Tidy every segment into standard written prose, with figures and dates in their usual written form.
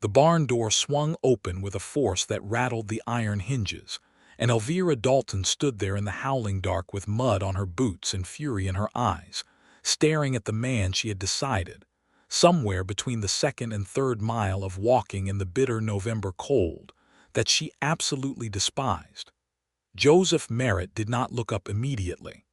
The barn door swung open with a force that rattled the iron hinges, and Elvira Dalton stood there in the howling dark with mud on her boots and fury in her eyes, staring at the man she had decided, somewhere between the second and third mile of walking in the bitter November cold, that she absolutely despised. Joseph Merritt did not look up immediately.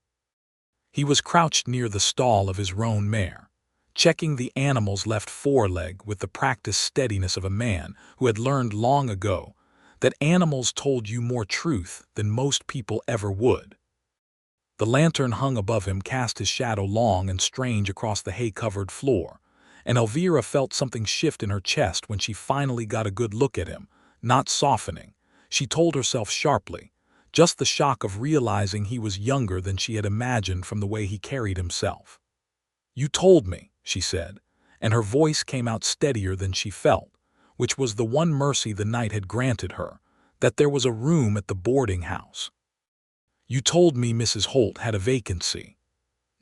He was crouched near the stall of his roan mare, checking the animal's left foreleg with the practiced steadiness of a man who had learned long ago that animals told you more truth than most people ever would. The lantern hung above him cast his shadow long and strange across the hay-covered floor, and Elvira felt something shift in her chest when she finally got a good look at him, not softening, she told herself sharply, just the shock of realizing he was younger than she had imagined from the way he carried himself. "You told me," she said, and her voice came out steadier than she felt, which was the one mercy the night had granted her, that there was a room at the boarding house. "You told me Mrs. Holt had a vacancy."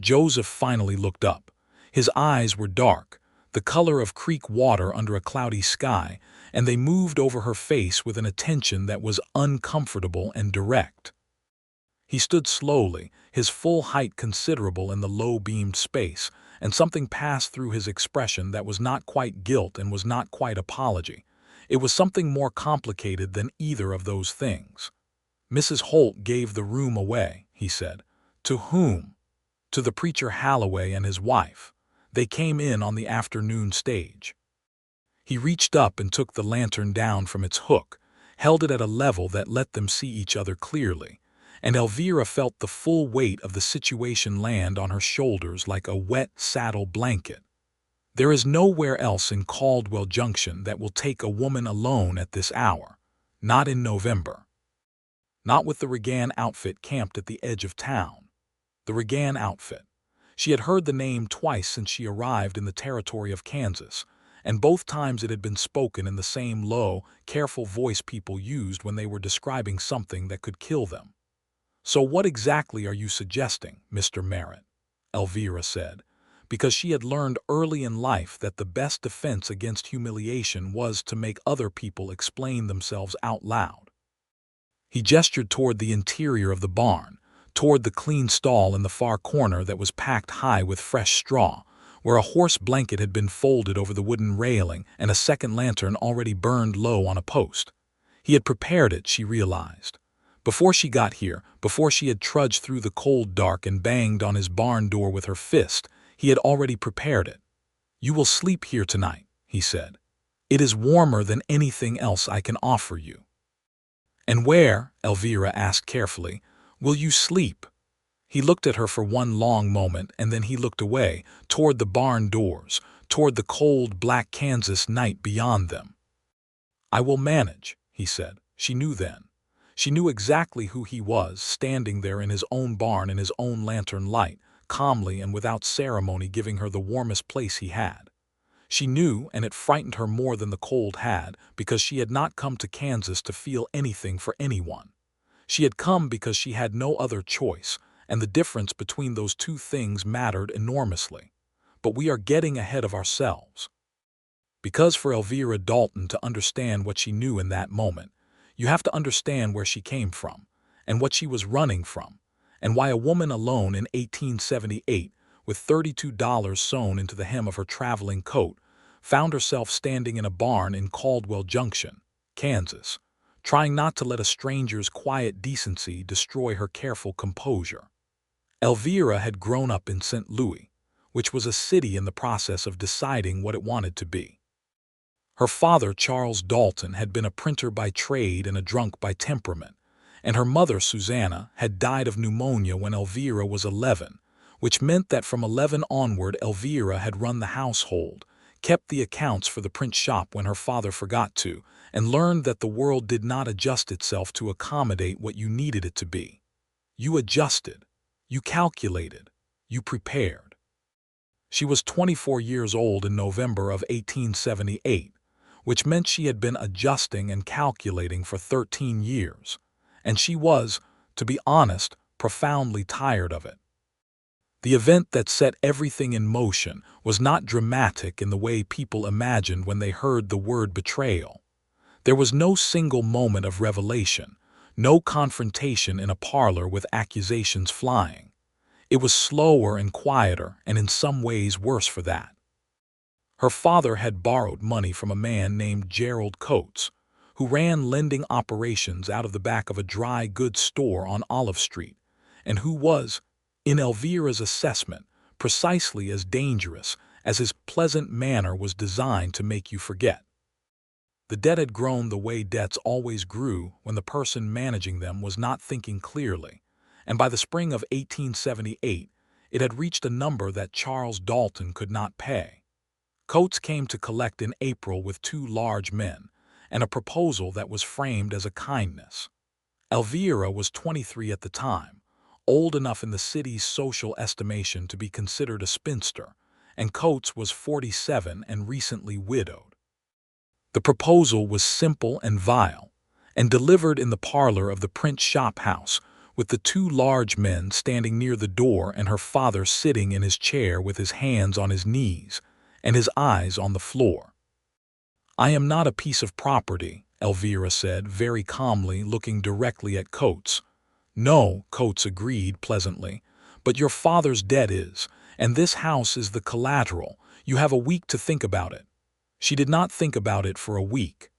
Joseph finally looked up. His eyes were dark, the color of creek water under a cloudy sky, and they moved over her face with an attention that was uncomfortable and direct. He stood slowly, his full height considerable in the low-beamed space, and something passed through his expression that was not quite guilt and was not quite apology. It was something more complicated than either of those things. "Mrs. Holt gave the room away," he said. "To whom?" "To the preacher Halloway and his wife. They came in on the afternoon stage." He reached up and took the lantern down from its hook, held it at a level that let them see each other clearly, and Elvira felt the full weight of the situation land on her shoulders like a wet saddle blanket. There is nowhere else in Caldwell Junction that will take a woman alone at this hour, not in November. Not with the Regan outfit camped at the edge of town. The Regan outfit. She had heard the name twice since she arrived in the territory of Kansas, and both times it had been spoken in the same low, careful voice people used when they were describing something that could kill them. "So what exactly are you suggesting, Mr. Merritt?" Elvira said, because she had learned early in life that the best defense against humiliation was to make other people explain themselves out loud. He gestured toward the interior of the barn, toward the clean stall in the far corner that was packed high with fresh straw, where a horse blanket had been folded over the wooden railing and a second lantern already burned low on a post. He had prepared it, she realized. Before she got here, before she had trudged through the cold dark and banged on his barn door with her fist, he had already prepared it. "You will sleep here tonight," he said. "It is warmer than anything else I can offer you." "And where," Elvira asked carefully, "will you sleep?" He looked at her for one long moment, and then he looked away, toward the barn doors, toward the cold black Kansas night beyond them. "I will manage," he said. She knew then. She knew exactly who he was, standing there in his own barn in his own lantern light, calmly and without ceremony giving her the warmest place he had. She knew, and it frightened her more than the cold had, because she had not come to Kansas to feel anything for anyone. She had come because she had no other choice, and the difference between those two things mattered enormously. But we are getting ahead of ourselves. Because for Elvira Dalton to understand what she knew in that moment, you have to understand where she came from, and what she was running from, and why a woman alone in 1878, with $32 sewn into the hem of her traveling coat, found herself standing in a barn in Caldwell Junction, Kansas, trying not to let a stranger's quiet decency destroy her careful composure. Elvira had grown up in St. Louis, which was a city in the process of deciding what it wanted to be. Her father, Charles Dalton, had been a printer by trade and a drunk by temperament, and her mother, Susanna, had died of pneumonia when Elvira was 11, which meant that from 11 onward Elvira had run the household, kept the accounts for the print shop when her father forgot to, and learned that the world did not adjust itself to accommodate what you needed it to be. You adjusted, you calculated, you prepared. She was 24 years old in November of 1878, which meant she had been adjusting and calculating for 13 years, and she was, to be honest, profoundly tired of it. The event that set everything in motion was not dramatic in the way people imagined when they heard the word betrayal. There was no single moment of revelation, no confrontation in a parlor with accusations flying. It was slower and quieter, and in some ways worse for that. Her father had borrowed money from a man named Gerald Coates, who ran lending operations out of the back of a dry goods store on Olive Street, and who was, in Elvira's assessment, precisely as dangerous as his pleasant manner was designed to make you forget. The debt had grown the way debts always grew when the person managing them was not thinking clearly, and by the spring of 1878, it had reached a number that Charles Dalton could not pay. Coates came to collect in April with two large men, and a proposal that was framed as a kindness. Elvira was 23 at the time, old enough in the city's social estimation to be considered a spinster, and Coates was 47 and recently widowed. The proposal was simple and vile, and delivered in the parlor of the print shop house, with the two large men standing near the door and her father sitting in his chair with his hands on his knees and his eyes on the floor. "I am not a piece of property," Elvira said very calmly, looking directly at Coates. "No," Coates agreed pleasantly, "but your father's debt is, and this house is the collateral. You have a week to think about it." She did not think about it for a week.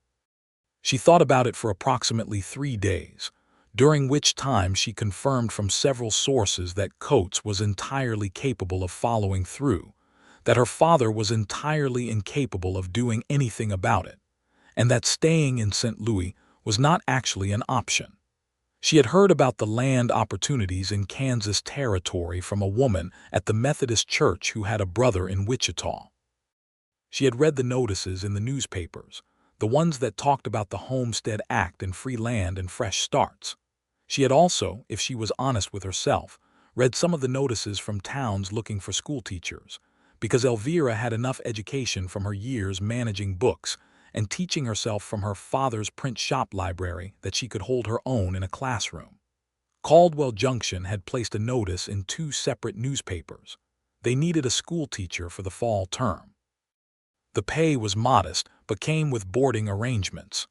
She thought about it for approximately 3 days, during which time she confirmed from several sources that Coates was entirely capable of following through, that her father was entirely incapable of doing anything about it, and that staying in St. Louis was not actually an option. She had heard about the land opportunities in Kansas Territory from a woman at the Methodist Church who had a brother in Wichita. She had read the notices in the newspapers, the ones that talked about the Homestead Act and free land and fresh starts. She had also, if she was honest with herself, read some of the notices from towns looking for schoolteachers, because Elvira had enough education from her years managing books and teaching herself from her father's print shop library that she could hold her own in a classroom. Caldwell Junction had placed a notice in 2 separate newspapers. They needed a schoolteacher for the fall term. The pay was modest, but came with boarding arrangements.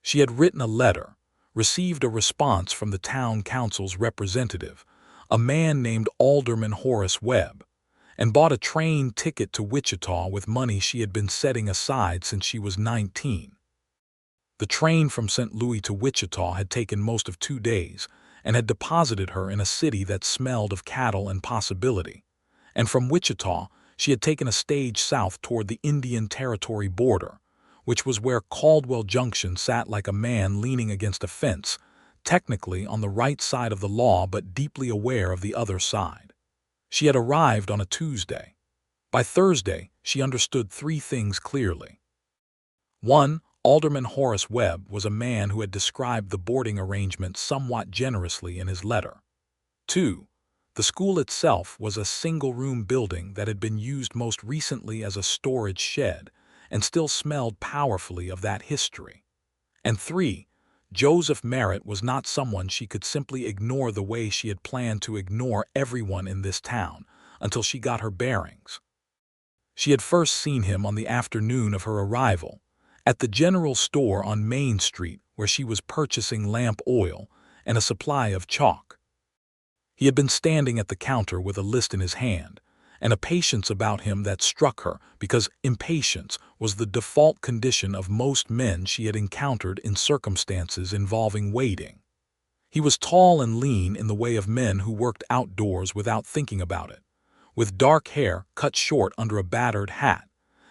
She had written a letter, received a response from the town council's representative, a man named Alderman Horace Webb, and bought a train ticket to Wichita with money she had been setting aside since she was 19. The train from St. Louis to Wichita had taken most of 2 days and had deposited her in a city that smelled of cattle and possibility, and from Wichita she had taken a stage south toward the Indian Territory border, which was where Caldwell Junction sat like a man leaning against a fence, technically on the right side of the law but deeply aware of the other side. She had arrived on a Tuesday. By Thursday, she understood 3 things clearly. 1. Alderman Horace Webb was a man who had described the boarding arrangement somewhat generously in his letter. 2. The school itself was a single-room building that had been used most recently as a storage shed and still smelled powerfully of that history. And 3. Joseph Merritt was not someone she could simply ignore the way she had planned to ignore everyone in this town until she got her bearings. She had first seen him on the afternoon of her arrival, at the general store on Main Street where she was purchasing lamp oil and a supply of chalk. He had been standing at the counter with a list in his hand, and a patience about him that struck her because impatience was the default condition of most men she had encountered in circumstances involving waiting. He was tall and lean in the way of men who worked outdoors without thinking about it, with dark hair cut short under a battered hat,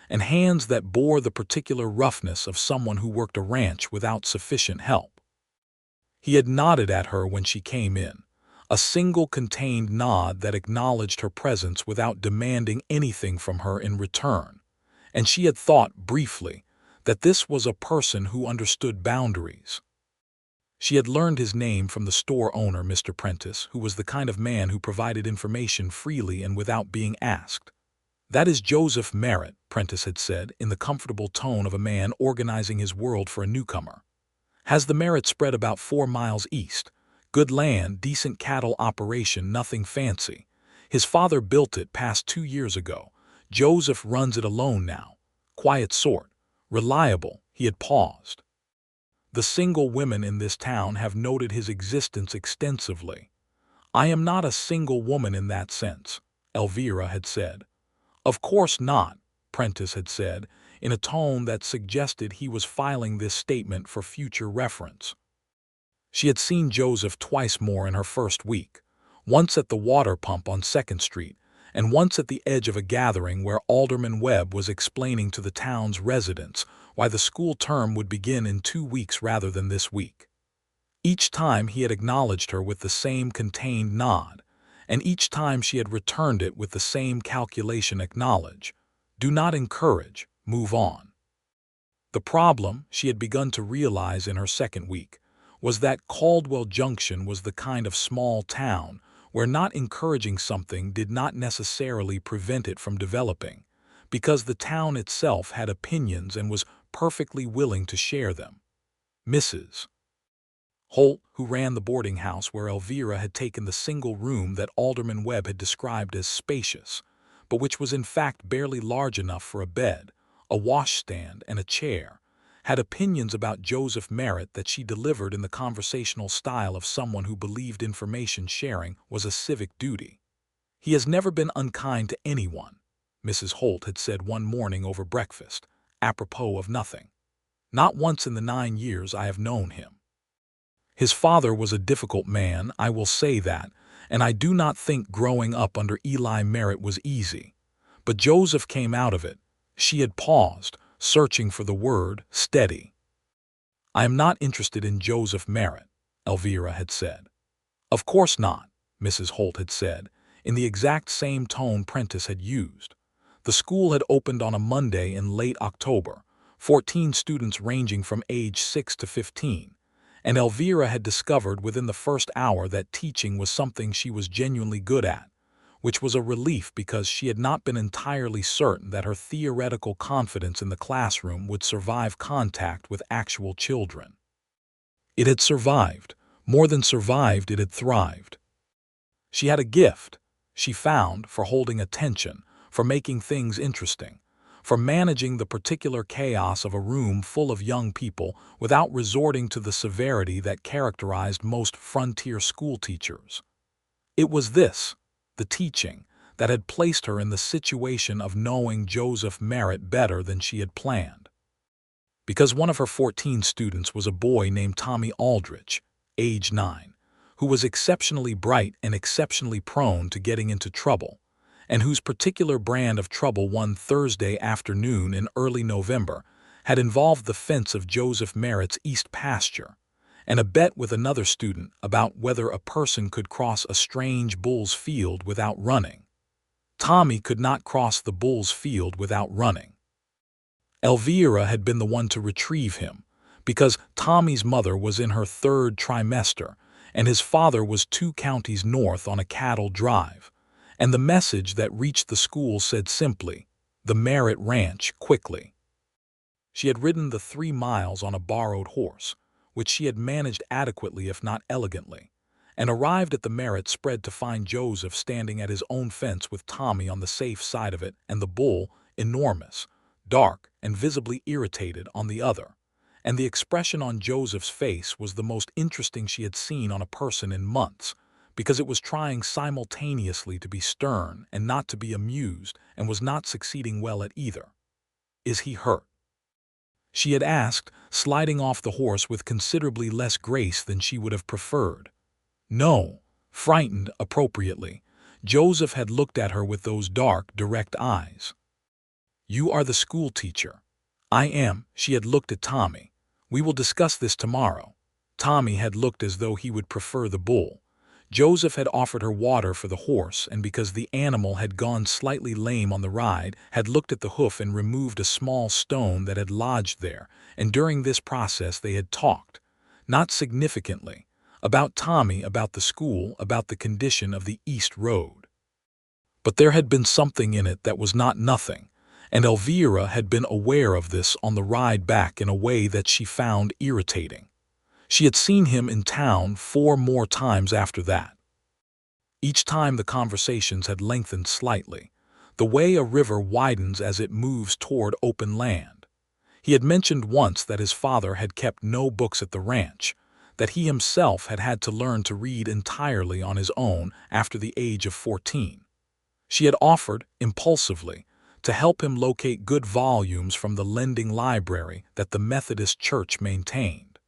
and hands that bore the particular roughness of someone who worked a ranch without sufficient help. He had nodded at her when she came in, a single contained nod that acknowledged her presence without demanding anything from her in return, and she had thought, briefly, that this was a person who understood boundaries. She had learned his name from the store owner, Mr. Prentice, who was the kind of man who provided information freely and without being asked. "That is Joseph Merritt," Prentice had said, in the comfortable tone of a man organizing his world for a newcomer. "Has the Merritt spread about 4 miles east. Good land, decent cattle operation, nothing fancy. His father built it past 2 years ago. Joseph runs it alone now. Quiet sort. Reliable." He had paused. "The single women in this town have noted his existence extensively." "I am not a single woman in that sense," Elvira had said. "Of course not," Prentice had said, in a tone that suggested he was filing this statement for future reference. She had seen Joseph twice more in her first week, once at the water pump on 2nd Street, and once at the edge of a gathering where Alderman Webb was explaining to the town's residents why the school term would begin in 2 weeks rather than this week. Each time he had acknowledged her with the same contained nod, and each time she had returned it with the same calculation: acknowledge, do not encourage, move on. The problem, she had begun to realize in her second week, was that Caldwell Junction was the kind of small town where not encouraging something did not necessarily prevent it from developing, because the town itself had opinions and was perfectly willing to share them. Mrs. Holt, who ran the boarding house where Elvira had taken the single room that Alderman Webb had described as spacious, but which was in fact barely large enough for a bed, a washstand, and a chair, had opinions about Joseph Merritt that she delivered in the conversational style of someone who believed information sharing was a civic duty. "He has never been unkind to anyone," Mrs. Holt had said one morning over breakfast, apropos of nothing. "Not once in the 9 years I have known him. His father was a difficult man, I will say that, and I do not think growing up under Eli Merritt was easy. But Joseph came out of it." She had paused, searching for the word steady. "I am not interested in Joseph Merritt," Elvira had said. "Of course not," Mrs. Holt had said, in the exact same tone Prentice had used. The school had opened on a Monday in late October, 14 students ranging from age 6 to 15. And Elvira had discovered within the first hour that teaching was something she was genuinely good at, which was a relief because she had not been entirely certain that her theoretical confidence in the classroom would survive contact with actual children. It had survived. More than survived, it had thrived. She had a gift, she found, for holding attention, for making things interesting, for managing the particular chaos of a room full of young people without resorting to the severity that characterized most frontier school teachers. It was this, the teaching, that had placed her in the situation of knowing Joseph Merritt better than she had planned. Because one of her 14 students was a boy named Tommy Aldrich, age 9, who was exceptionally bright and exceptionally prone to getting into trouble, and whose particular brand of trouble one Thursday afternoon in early November had involved the fence of Joseph Merritt's east pasture, and a bet with another student about whether a person could cross a strange bull's field without running. Tommy could not cross the bull's field without running. Elvira had been the one to retrieve him, because Tommy's mother was in her 3rd trimester, and his father was 2 counties north on a cattle drive. And the message that reached the school said simply, "The Merritt Ranch, quickly." She had ridden the 3 miles on a borrowed horse, which she had managed adequately if not elegantly, and arrived at the Merritt spread to find Joseph standing at his own fence with Tommy on the safe side of it and the bull, enormous, dark, and visibly irritated, on the other. And the expression on Joseph's face was the most interesting she had seen on a person in months, because it was trying simultaneously to be stern and not to be amused, and was not succeeding well at either. "Is he hurt?" she had asked, sliding off the horse with considerably less grace than she would have preferred. No, frightened appropriately, Joseph had looked at her with those dark, direct eyes. "You are the school teacher." "I am." She had looked at Tommy. "We will discuss this tomorrow." Tommy had looked as though he would prefer the bull. Joseph had offered her water for the horse, and because the animal had gone slightly lame on the ride, had looked at the hoof and removed a small stone that had lodged there, and during this process they had talked, not significantly, about Tommy, about the school, about the condition of the East Road. But there had been something in it that was not nothing, and Elvira had been aware of this on the ride back in a way that she found irritating. She had seen him in town 4 more times after that. Each time the conversations had lengthened slightly, the way a river widens as it moves toward open land. He had mentioned once that his father had kept no books at the ranch, that he himself had had to learn to read entirely on his own after the age of 14. She had offered, impulsively, to help him locate good volumes from the lending library that the Methodist Church maintained.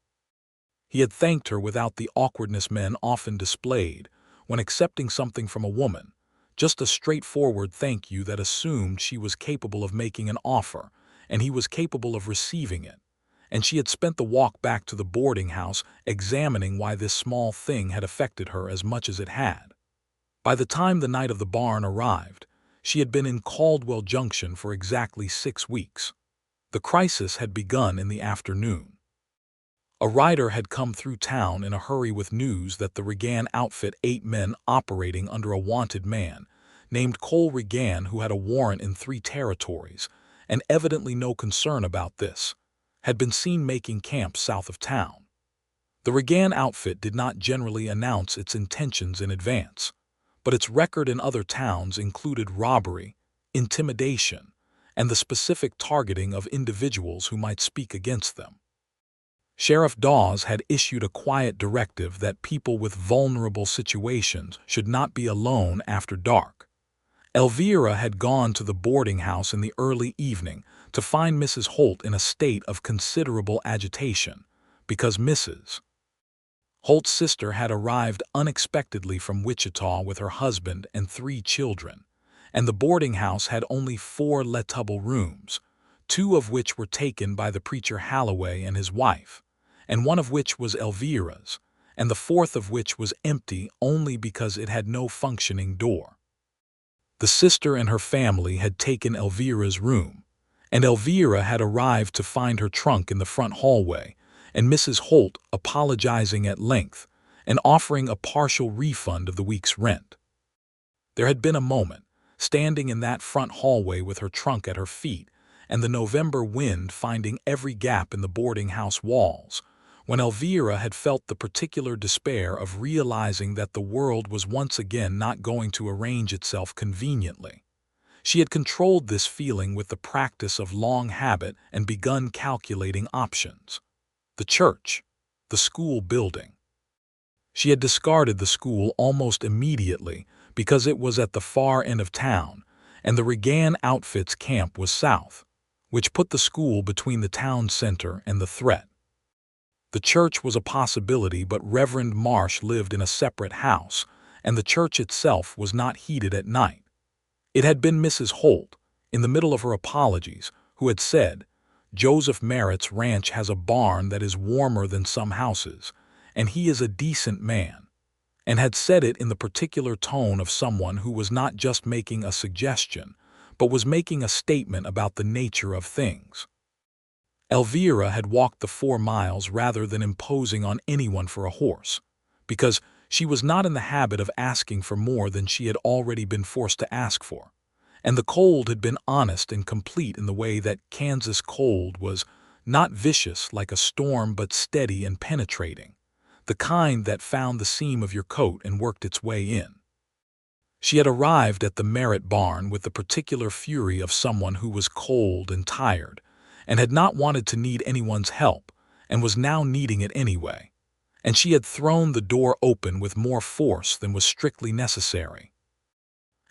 He had thanked her without the awkwardness men often displayed when accepting something from a woman, just a straightforward thank you that assumed she was capable of making an offer and he was capable of receiving it, and she had spent the walk back to the boarding house examining why this small thing had affected her as much as it had. By the time the night of the barn arrived, she had been in Caldwell Junction for exactly 6 weeks. The crisis had begun in the afternoon. A rider had come through town in a hurry with news that the Regan outfit 8 men operating under a wanted man, named Cole Regan, who had a warrant in 3 territories, and evidently no concern about this, had been seen making camp south of town. The Regan outfit did not generally announce its intentions in advance, but its record in other towns included robbery, intimidation, and the specific targeting of individuals who might speak against them. Sheriff Dawes had issued a quiet directive that people with vulnerable situations should not be alone after dark. Elvira had gone to the boarding house in the early evening to find Mrs. Holt in a state of considerable agitation, because Mrs. Holt's sister had arrived unexpectedly from Wichita with her husband and 3 children, and the boarding house had only 4 lettable rooms, 2 of which were taken by the preacher Halloway and his wife, and 1 of which was Elvira's, and the 4th of which was empty only because it had no functioning door. The sister and her family had taken Elvira's room, and Elvira had arrived to find her trunk in the front hallway, and Mrs. Holt apologizing at length and offering a partial refund of the week's rent. There had been a moment, standing in that front hallway with her trunk at her feet and the November wind finding every gap in the boarding house walls, when Elvira had felt the particular despair of realizing that the world was once again not going to arrange itself conveniently. She had controlled this feeling with the practice of long habit and begun calculating options. The church, the school building. She had discarded the school almost immediately because it was at the far end of town, and the Regan outfit's camp was south, which put the school between the town center and the threat. The church was a possibility, but Reverend Marsh lived in a separate house, and the church itself was not heated at night. It had been Mrs. Holt, in the middle of her apologies, who had said, "Joseph Merritt's ranch has a barn that is warmer than some houses, and he is a decent man," and had said it in the particular tone of someone who was not just making a suggestion, but was making a statement about the nature of things. Elvira had walked the 4 miles rather than imposing on anyone for a horse, because she was not in the habit of asking for more than she had already been forced to ask for, and the cold had been honest and complete in the way that Kansas cold was not vicious like a storm but steady and penetrating, the kind that found the seam of your coat and worked its way in. She had arrived at the Merritt barn with the particular fury of someone who was cold and tired, and had not wanted to need anyone's help, and was now needing it anyway, and she had thrown the door open with more force than was strictly necessary.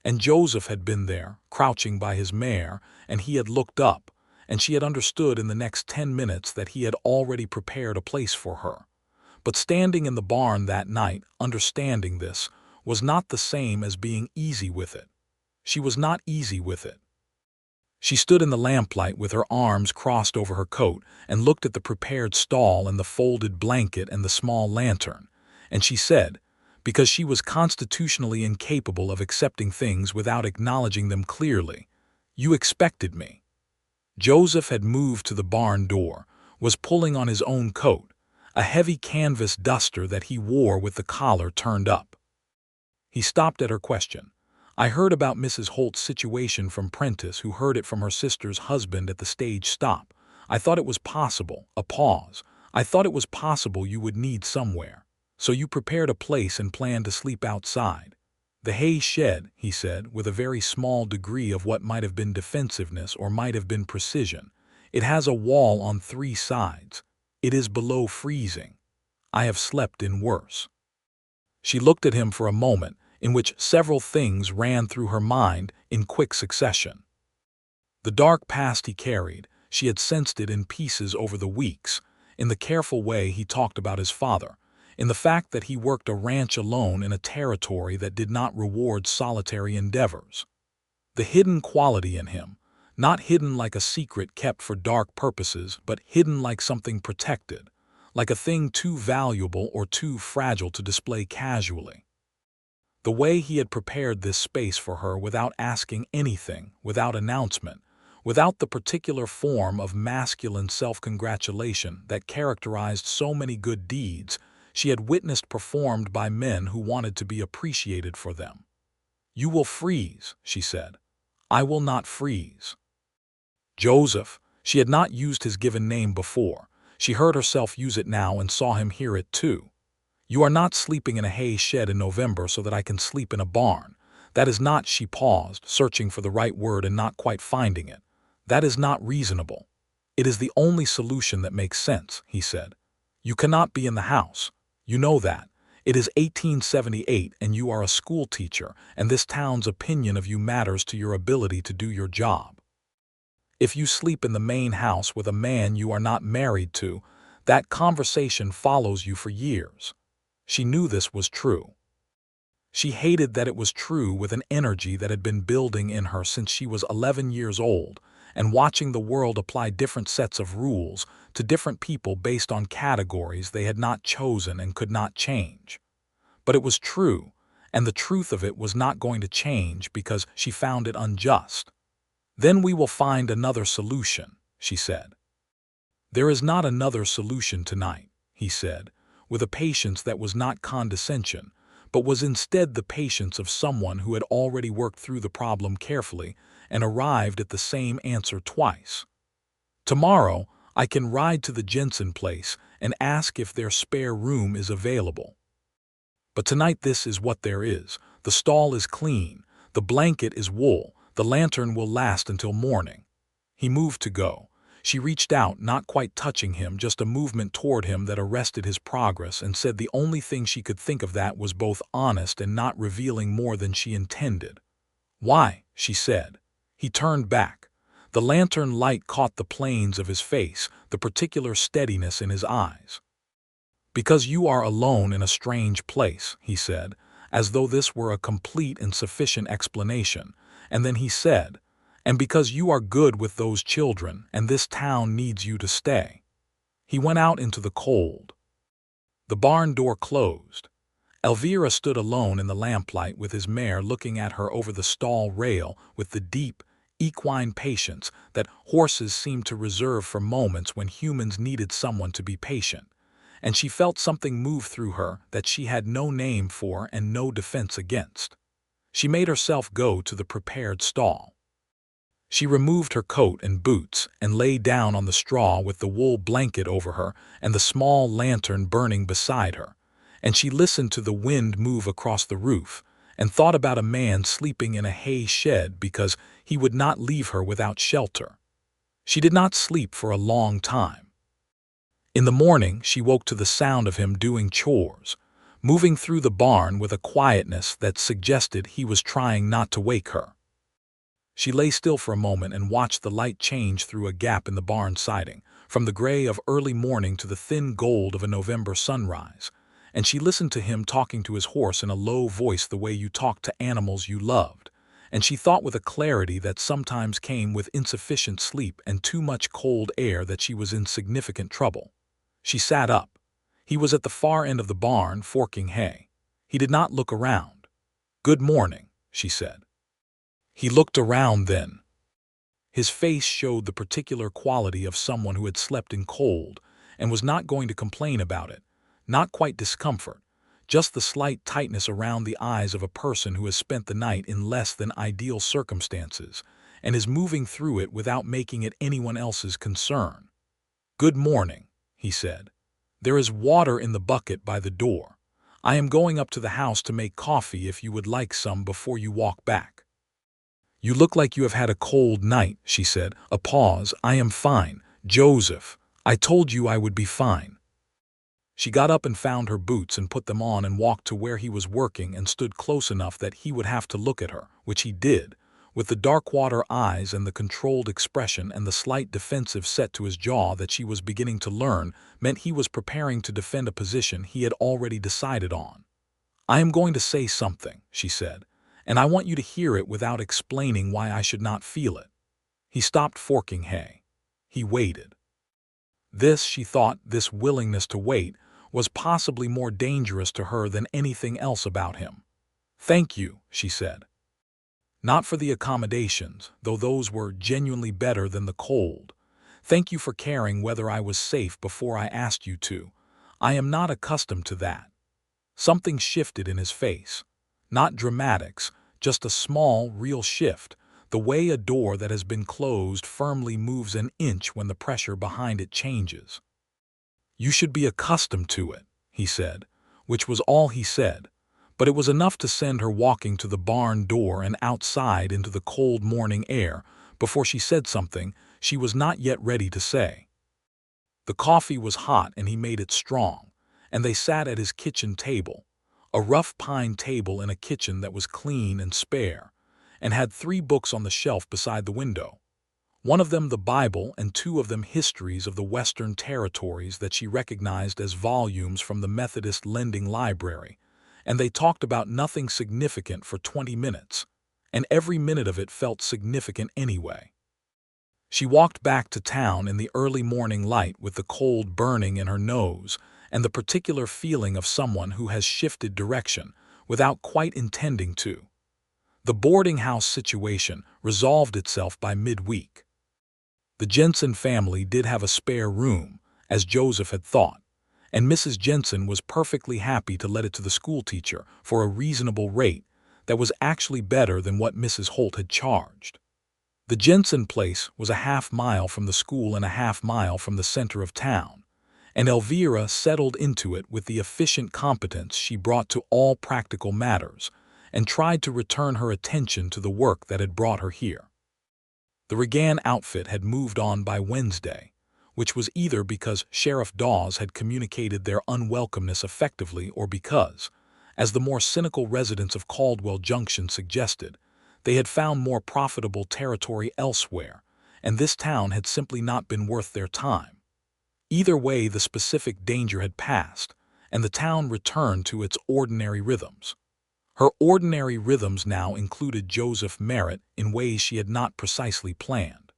And Joseph had been there, crouching by his mare, and he had looked up, and she had understood in the next 10 minutes that he had already prepared a place for her. But standing in the barn that night, understanding this, was not the same as being easy with it. She was not easy with it. She stood in the lamplight with her arms crossed over her coat and looked at the prepared stall and the folded blanket and the small lantern, and she said, because she was constitutionally incapable of accepting things without acknowledging them clearly, "You expected me." Joseph had moved to the barn door, was pulling on his own coat, a heavy canvas duster that he wore with the collar turned up. He stopped at her question. "I heard about Mrs. Holt's situation from Prentice, who heard it from her sister's husband at the stage stop. I thought it was possible," a pause, "I thought it was possible you would need somewhere. So you prepared a place and planned to sleep outside." "The hay shed," he said, with a very small degree of what might have been defensiveness or might have been precision. "It has a wall on 3 sides. It is below freezing. I have slept in worse." She looked at him for a moment, in which several things ran through her mind in quick succession. The dark past he carried, she had sensed it in pieces over the weeks, in the careful way he talked about his father, in the fact that he worked a ranch alone in a territory that did not reward solitary endeavors. The hidden quality in him, not hidden like a secret kept for dark purposes, but hidden like something protected, like a thing too valuable or too fragile to display casually. The way he had prepared this space for her without asking anything, without announcement, without the particular form of masculine self-congratulation that characterized so many good deeds she had witnessed performed by men who wanted to be appreciated for them. "You will freeze," she said. "I will not freeze." Joseph, she had not used his given name before. She heard herself use it now and saw him hear it too. "You are not sleeping in a hay shed in November so that I can sleep in a barn. That is not," she paused, searching for the right word and not quite finding it. "That is not reasonable." "It is the only solution that makes sense," he said. "You cannot be in the house. You know that. It is 1878 and you are a school teacher, and this town's opinion of you matters to your ability to do your job. If you sleep in the main house with a man you are not married to, that conversation follows you for years." She knew this was true. She hated that it was true with an energy that had been building in her since she was 11 years old, and watching the world apply different sets of rules to different people based on categories they had not chosen and could not change. But it was true, and the truth of it was not going to change because she found it unjust. "Then we will find another solution," she said. "There is not another solution tonight," he said, with a patience that was not condescension, but was instead the patience of someone who had already worked through the problem carefully and arrived at the same answer twice. "Tomorrow I can ride to the Jensen place and ask if their spare room is available. But tonight this is what there is. The stall is clean, the blanket is wool, the lantern will last until morning." He moved to go. She reached out, not quite touching him, just a movement toward him that arrested his progress, and said the only thing she could think of that was both honest and not revealing more than she intended. "Why?" she said. He turned back. The lantern light caught the planes of his face, the particular steadiness in his eyes. "Because you are alone in a strange place," he said, as though this were a complete and sufficient explanation, and then he said, "and because you are good with those children, and this town needs you to stay." He went out into the cold. The barn door closed. Elvira stood alone in the lamplight with his mare looking at her over the stall rail with the deep, equine patience that horses seemed to reserve for moments when humans needed someone to be patient, and she felt something move through her that she had no name for and no defense against. She made herself go to the prepared stall. She removed her coat and boots and lay down on the straw with the wool blanket over her and the small lantern burning beside her, and she listened to the wind move across the roof and thought about a man sleeping in a hay shed because he would not leave her without shelter. She did not sleep for a long time. In the morning she woke to the sound of him doing chores, moving through the barn with a quietness that suggested he was trying not to wake her. She lay still for a moment and watched the light change through a gap in the barn siding, from the gray of early morning to the thin gold of a November sunrise, and she listened to him talking to his horse in a low voice the way you talk to animals you loved, and she thought with a clarity that sometimes came with insufficient sleep and too much cold air that she was in significant trouble. She sat up. He was at the far end of the barn, forking hay. He did not look around. "Good morning," she said. He looked around then. His face showed the particular quality of someone who had slept in cold and was not going to complain about it, not quite discomfort, just the slight tightness around the eyes of a person who has spent the night in less than ideal circumstances and is moving through it without making it anyone else's concern. "Good morning," he said. "There is water in the bucket by the door. I am going up to the house to make coffee if you would like some before you walk back." "You look like you have had a cold night," she said. A pause. "I am fine, Joseph. I told you I would be fine." She got up and found her boots and put them on and walked to where he was working and stood close enough that he would have to look at her, which he did, with the dark water eyes and the controlled expression and the slight defensive set to his jaw that she was beginning to learn meant he was preparing to defend a position he had already decided on. "I am going to say something," she said, "and I want you to hear it without explaining why I should not feel it." He stopped forking hay. He waited. This, she thought, this willingness to wait, was possibly more dangerous to her than anything else about him. "Thank you," she said. "Not for the accommodations, though those were genuinely better than the cold. Thank you for caring whether I was safe before I asked you to. I am not accustomed to that." Something shifted in his face. Not dramatics, just a small, real shift, the way a door that has been closed firmly moves an inch when the pressure behind it changes. "You should be accustomed to it," he said, which was all he said, but it was enough to send her walking to the barn door and outside into the cold morning air before she said something she was not yet ready to say. The coffee was hot and he made it strong, and they sat at his kitchen table, a rough pine table in a kitchen that was clean and spare, and had 3 books on the shelf beside the window. One of them the Bible and 2 of them histories of the Western territories that she recognized as volumes from the Methodist Lending Library, and they talked about nothing significant for 20 minutes, and every minute of it felt significant anyway. She walked back to town in the early morning light with the cold burning in her nose and the particular feeling of someone who has shifted direction without quite intending to. The boarding house situation resolved itself by midweek. The Jensen family did have a spare room, as Joseph had thought, and Mrs. Jensen was perfectly happy to let it to the schoolteacher for a reasonable rate that was actually better than what Mrs. Holt had charged. The Jensen place was a half-mile from the school and a half-mile from the center of town, and Elvira settled into it with the efficient competence she brought to all practical matters, and tried to return her attention to the work that had brought her here. The Regan outfit had moved on by Wednesday, which was either because Sheriff Dawes had communicated their unwelcomeness effectively or because, as the more cynical residents of Caldwell Junction suggested, they had found more profitable territory elsewhere, and this town had simply not been worth their time. Either way, the specific danger had passed, and the town returned to its ordinary rhythms. Her ordinary rhythms now included Joseph Merritt in ways she had not precisely planned.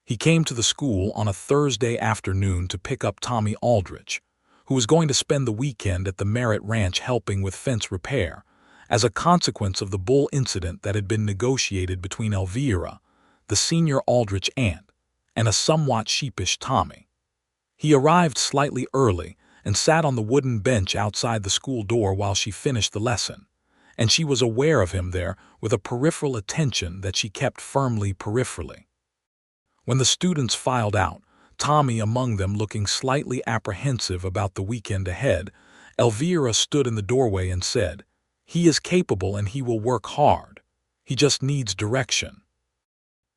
He came to the school on a Thursday afternoon to pick up Tommy Aldrich, who was going to spend the weekend at the Merritt Ranch helping with fence repair, as a consequence of the bull incident that had been negotiated between Elvira, the senior Aldrich aunt, and a somewhat sheepish Tommy. He arrived slightly early and sat on the wooden bench outside the school door while she finished the lesson, and she was aware of him there with a peripheral attention that she kept firmly peripherally. When the students filed out, Tommy among them looking slightly apprehensive about the weekend ahead, Elvira stood in the doorway and said, "He is capable and he will work hard. He just needs direction."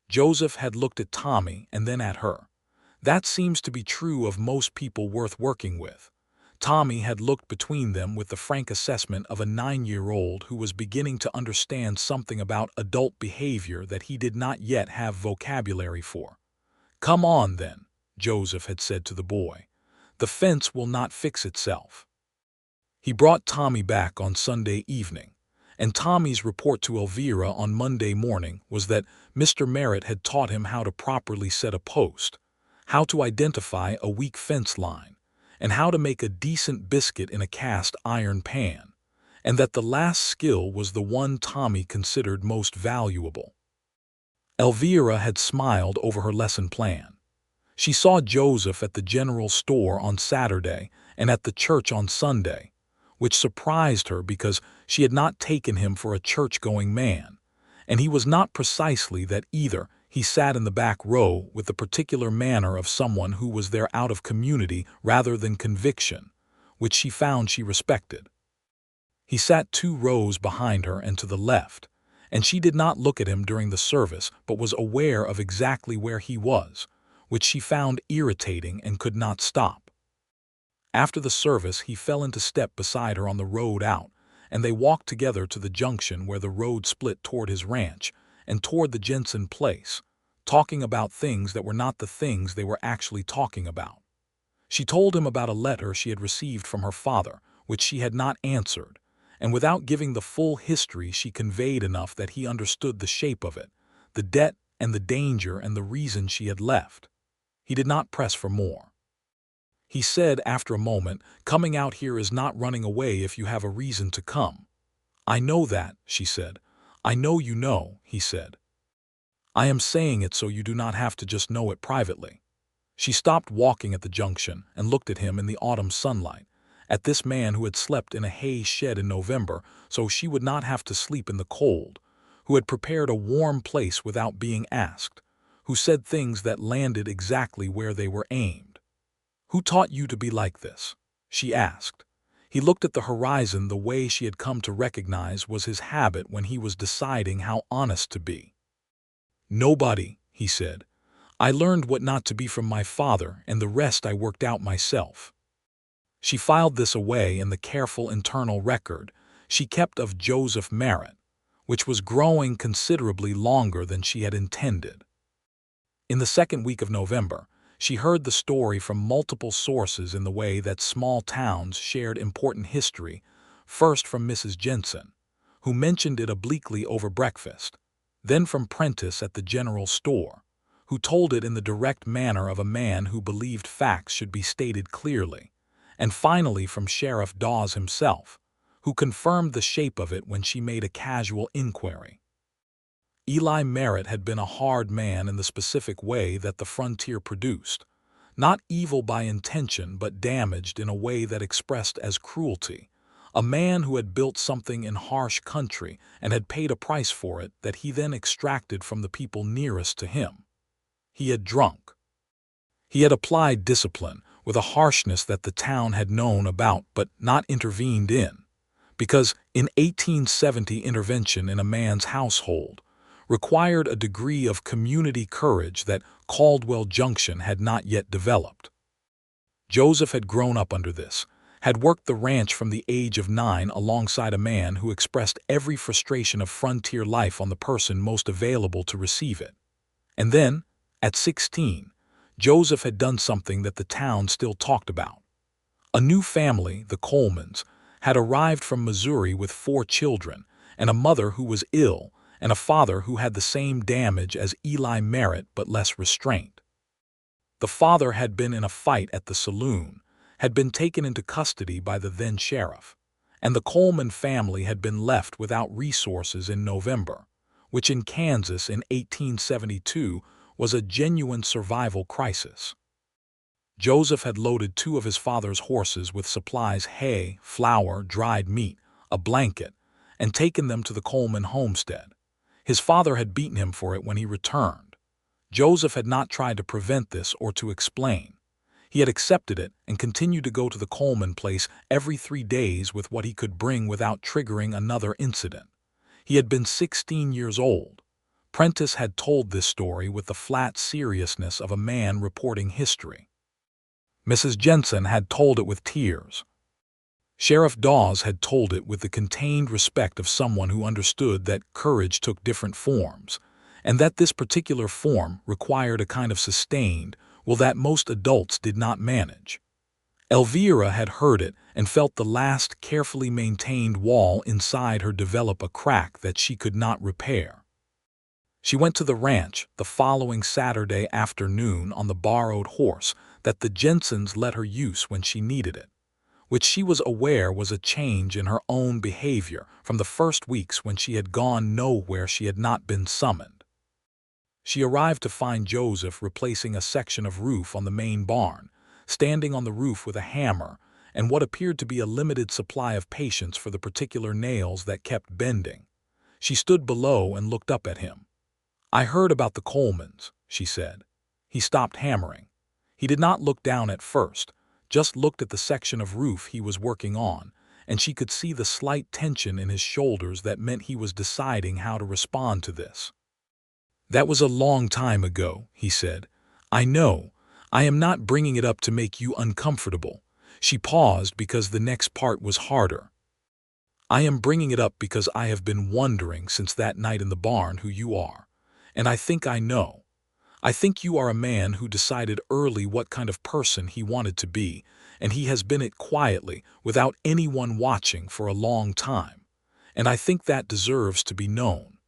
Joseph had looked at Tommy and then at her. That seems to be true of most people worth working with. Tommy had looked between them with the frank assessment of a 9-year-old who was beginning to understand something about adult behavior that he did not yet have vocabulary for. "Come on, then," Joseph had said to the boy. "The fence will not fix itself." He brought Tommy back on Sunday evening, and Tommy's report to Elvira on Monday morning was that Mr. Merritt had taught him how to properly set a post, how to identify a weak fence line, and how to make a decent biscuit in a cast iron pan, and that the last skill was the one Tommy considered most valuable. Elvira had smiled over her lesson plan. She saw Joseph at the general store on Saturday and at the church on Sunday, which surprised her because she had not taken him for a church-going man, and he was not precisely that either. He sat in the back row with the particular manner of someone who was there out of community rather than conviction, which she found she respected. He sat 2 rows behind her and to the left, and she did not look at him during the service but was aware of exactly where he was, which she found irritating and could not stop. After the service, he fell into step beside her on the road out, and they walked together to the junction where the road split toward his ranch and toward the Jensen place, talking about things that were not the things they were actually talking about. She told him about a letter she had received from her father, which she had not answered, and without giving the full history she conveyed enough that he understood the shape of it, the debt and the danger and the reason she had left. He did not press for more. He said after a moment, "Coming out here is not running away if you have a reason to come." "I know that," she said. "I know you know," he said. "I am saying it so you do not have to just know it privately." She stopped walking at the junction and looked at him in the autumn sunlight, at this man who had slept in a hay shed in November so she would not have to sleep in the cold, who had prepared a warm place without being asked, who said things that landed exactly where they were aimed. "Who taught you to be like this?" she asked. He looked at the horizon the way she had come to recognize was his habit when he was deciding how honest to be. "Nobody," he said. "I learned what not to be from my father, and the rest I worked out myself." She filed this away in the careful internal record she kept of Joseph Merritt, which was growing considerably longer than she had intended. In the second week of November, she heard the story from multiple sources in the way that small towns shared important history, first from Mrs. Jensen, who mentioned it obliquely over breakfast, then from Prentice at the general store, who told it in the direct manner of a man who believed facts should be stated clearly, and finally from Sheriff Dawes himself, who confirmed the shape of it when she made a casual inquiry. Eli Merritt had been a hard man in the specific way that the frontier produced, not evil by intention but damaged in a way that expressed as cruelty, a man who had built something in harsh country and had paid a price for it that he then extracted from the people nearest to him. He had drunk. He had applied discipline with a harshness that the town had known about but not intervened in, because in 1870 intervention in a man's household required a degree of community courage that Caldwell Junction had not yet developed. Joseph had grown up under this, had worked the ranch from the age of 9 alongside a man who expressed every frustration of frontier life on the person most available to receive it. And then, at 16, Joseph had done something that the town still talked about. A new family, the Colemans, had arrived from Missouri with 4 children and a mother who was ill and a father who had the same damage as Eli Merritt but less restraint. The father had been in a fight at the saloon, had been taken into custody by the then sheriff, and the Coleman family had been left without resources in November, which in Kansas in 1872 was a genuine survival crisis. Joseph had loaded 2 of his father's horses with supplies, hay, flour, dried meat, a blanket, and taken them to the Coleman homestead. His father had beaten him for it when he returned. Joseph had not tried to prevent this or to explain. He had accepted it and continued to go to the Coleman place every 3 days with what he could bring without triggering another incident. He had been 16 years old. Prentice had told this story with the flat seriousness of a man reporting history. Mrs. Jensen had told it with tears. Sheriff Dawes had told it with the contained respect of someone who understood that courage took different forms, and that this particular form required a kind of sustained will that most adults did not manage. Elvira had heard it and felt the last carefully maintained wall inside her develop a crack that she could not repair. She went to the ranch the following Saturday afternoon on the borrowed horse that the Jensens let her use when she needed it, which she was aware was a change in her own behavior from the first weeks when she had gone nowhere she had not been summoned. She arrived to find Joseph replacing a section of roof on the main barn, standing on the roof with a hammer and what appeared to be a limited supply of patience for the particular nails that kept bending. She stood below and looked up at him. "I heard about the Colemans," she said. He stopped hammering. He did not look down at first, just looked at the section of roof he was working on, and she could see the slight tension in his shoulders that meant he was deciding how to respond to this. "That was a long time ago," he said. "I know. I am not bringing it up to make you uncomfortable." She paused because the next part was harder. "I am bringing it up because I have been wondering since that night in the barn who you are. And I think I know. I think you are a man who decided early what kind of person he wanted to be, and he has been it quietly, without anyone watching, for a long time. And I think that deserves to be known."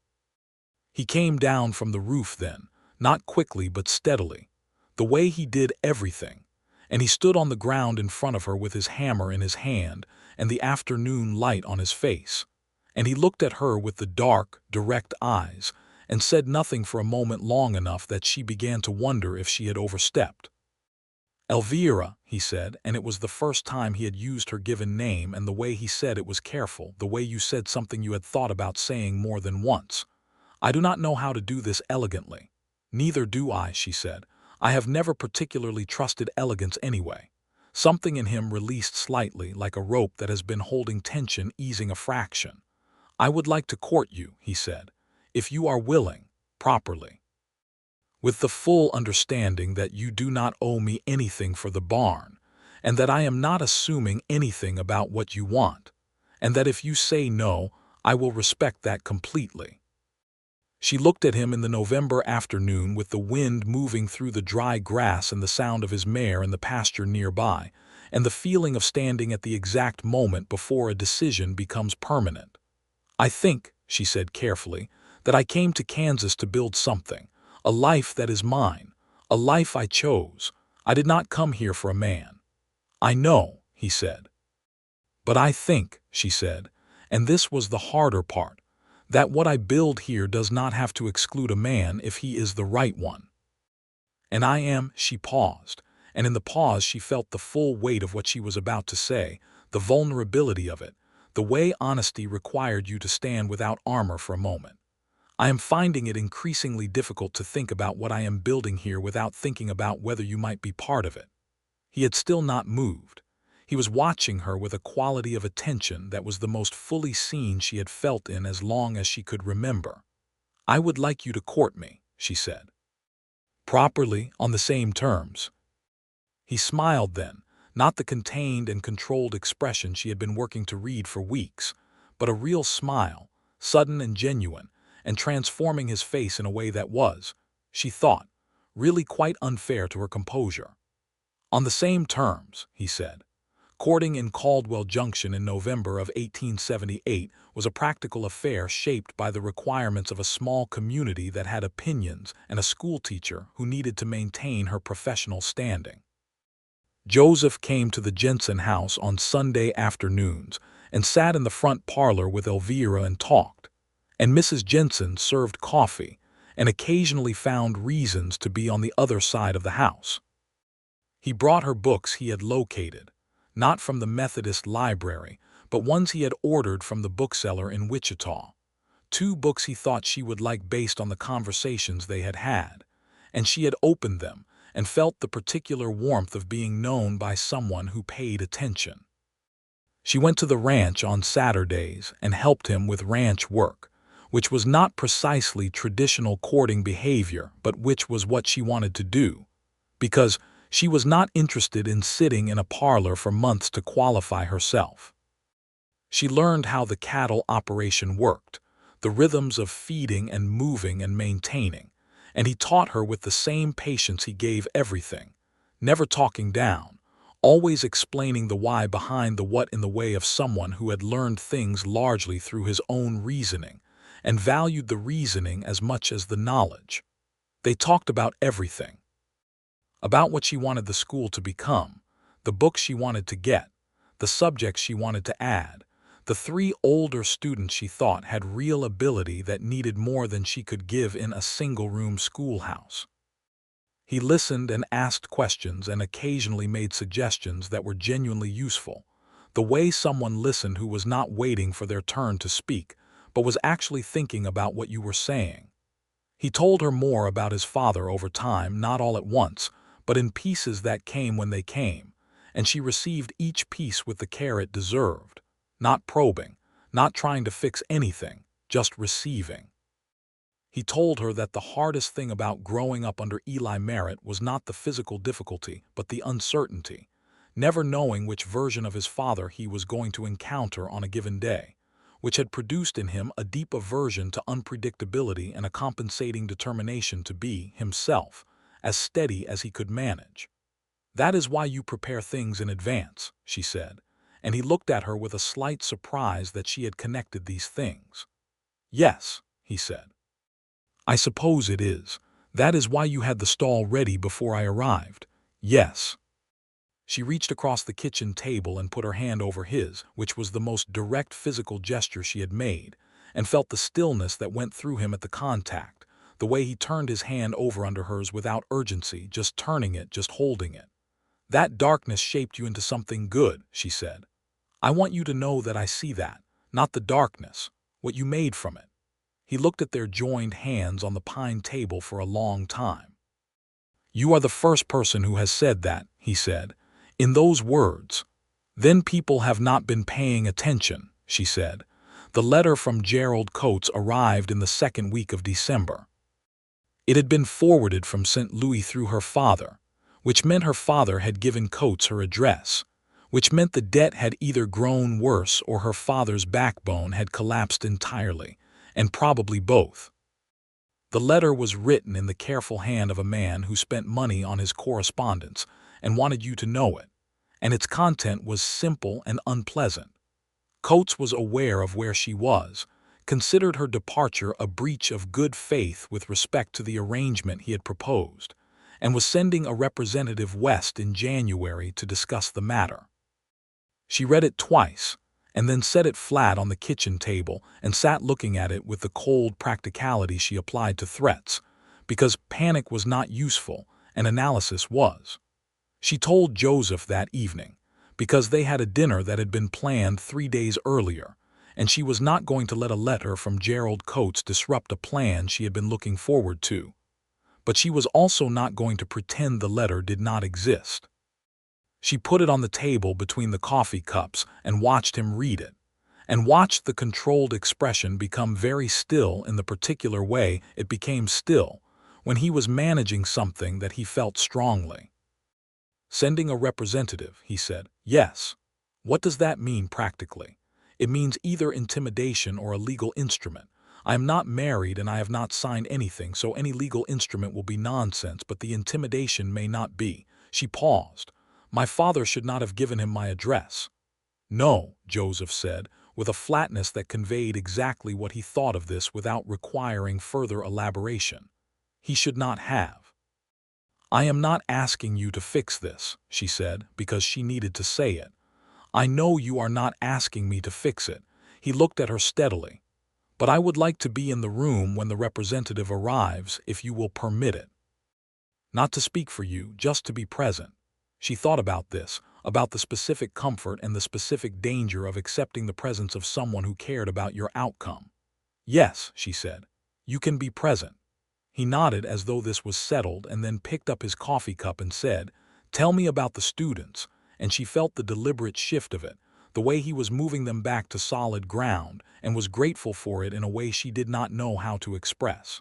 He came down from the roof then, not quickly but steadily, the way he did everything, and he stood on the ground in front of her with his hammer in his hand and the afternoon light on his face. And he looked at her with the dark, direct eyes, and said nothing for a moment long enough that she began to wonder if she had overstepped. "Elvira," he said, and it was the first time he had used her given name, and the way he said it was careful, the way you said something you had thought about saying more than once. "I do not know how to do this elegantly." "Neither do I," she said. "I have never particularly trusted elegance anyway." Something in him released slightly, like a rope that has been holding tension easing a fraction. "I would like to court you," he said, "if you are willing, properly. With the full understanding that you do not owe me anything for the barn, and that I am not assuming anything about what you want, and that if you say no, I will respect that completely." She looked at him in the November afternoon, with the wind moving through the dry grass and the sound of his mare in the pasture nearby, and the feeling of standing at the exact moment before a decision becomes permanent. "I think," she said carefully, "that I came to Kansas to build something, a life that is mine, a life I chose. I did not come here for a man." "I know," he said. "But I think," she said, and this was the harder part, "that what I build here does not have to exclude a man if he is the right one. And I am—" She paused, and in the pause she felt the full weight of what she was about to say, the vulnerability of it, the way honesty required you to stand without armor for a moment. "I am finding it increasingly difficult to think about what I am building here without thinking about whether you might be part of it." He had still not moved. He was watching her with a quality of attention that was the most fully seen she had felt in as long as she could remember. "I would like you to court me," she said. "Properly, on the same terms." He smiled then, not the contained and controlled expression she had been working to read for weeks, but a real smile, sudden and genuine, and transforming his face in a way that was, she thought, really quite unfair to her composure. "On the same terms," he said. Courting in Caldwell Junction in November of 1878 was a practical affair shaped by the requirements of a small community that had opinions and a schoolteacher who needed to maintain her professional standing. Joseph came to the Jensen house on Sunday afternoons and sat in the front parlor with Elvira and talked, and Mrs. Jensen served coffee and occasionally found reasons to be on the other side of the house. He brought her books he had located, not from the Methodist library, but ones he had ordered from the bookseller in Wichita. 2 books he thought she would like based on the conversations they had had, and she had opened them and felt the particular warmth of being known by someone who paid attention. She went to the ranch on Saturdays and helped him with ranch work, which was not precisely traditional courting behavior, but which was what she wanted to do, because she was not interested in sitting in a parlor for months to qualify herself. She learned how the cattle operation worked, the rhythms of feeding and moving and maintaining, and he taught her with the same patience he gave everything, never talking down, always explaining the why behind the what in the way of someone who had learned things largely through his own reasoning and valued the reasoning as much as the knowledge. They talked about everything. About what she wanted the school to become, the books she wanted to get, the subjects she wanted to add, the 3 older students she thought had real ability that needed more than she could give in a single-room schoolhouse. He listened and asked questions and occasionally made suggestions that were genuinely useful, the way someone listened who was not waiting for their turn to speak, but was actually thinking about what you were saying. He told her more about his father over time, not all at once, but in pieces that came when they came, and she received each piece with the care it deserved, not probing, not trying to fix anything, just receiving. He told her that the hardest thing about growing up under Eli Merritt was not the physical difficulty, but the uncertainty, never knowing which version of his father he was going to encounter on a given day, which had produced in him a deep aversion to unpredictability and a compensating determination to be, himself, as steady as he could manage. "That is why you prepare things in advance," she said, and he looked at her with a slight surprise that she had connected these things. "Yes," he said. "I suppose it is. That is why you had the stall ready before I arrived." "Yes." She reached across the kitchen table and put her hand over his, which was the most direct physical gesture she had made, and felt the stillness that went through him at the contact, the way he turned his hand over under hers without urgency, just turning it, just holding it. "That darkness shaped you into something good," she said. "I want you to know that I see that, not the darkness, what you made from it." He looked at their joined hands on the pine table for a long time. "You are the first person who has said that," he said, "in those words. Then people have not been paying attention," she said. "The letter from Gerald Coates arrived in the second week of December. It had been forwarded from St. Louis through her father, which meant her father had given Coates her address, which meant the debt had either grown worse or her father's backbone had collapsed entirely, and probably both. The letter was written in the careful hand of a man who spent money on his correspondence and wanted you to know it, and its content was simple and unpleasant. Coates was aware of where she was, considered her departure a breach of good faith with respect to the arrangement he had proposed, and was sending a representative west in January to discuss the matter. She read it twice, and then set it flat on the kitchen table and sat looking at it with the cold practicality she applied to threats, because panic was not useful and analysis was. She told Joseph that evening, because they had a dinner that had been planned 3 days earlier, and she was not going to let a letter from Gerald Coates disrupt a plan she had been looking forward to. But she was also not going to pretend the letter did not exist. She put it on the table between the coffee cups and watched him read it, and watched the controlled expression become very still in the particular way it became still when he was managing something that he felt strongly. "Sending a representative," he said. "Yes. What does that mean practically? It means either intimidation or a legal instrument. I am not married and I have not signed anything, so any legal instrument will be nonsense, but the intimidation may not be." She paused. "My father should not have given him my address." "No," Joseph said, with a flatness that conveyed exactly what he thought of this without requiring further elaboration. "He should not have." "I am not asking you to fix this," she said, because she needed to say it. "I know you are not asking me to fix it." He looked at her steadily. "But I would like to be in the room when the representative arrives, if you will permit it. Not to speak for you, just to be present." She thought about this, about the specific comfort and the specific danger of accepting the presence of someone who cared about your outcome. "Yes," she said, "you can be present." He nodded as though this was settled and then picked up his coffee cup and said, "Tell me about the students," and she felt the deliberate shift of it, the way he was moving them back to solid ground, and was grateful for it in a way she did not know how to express.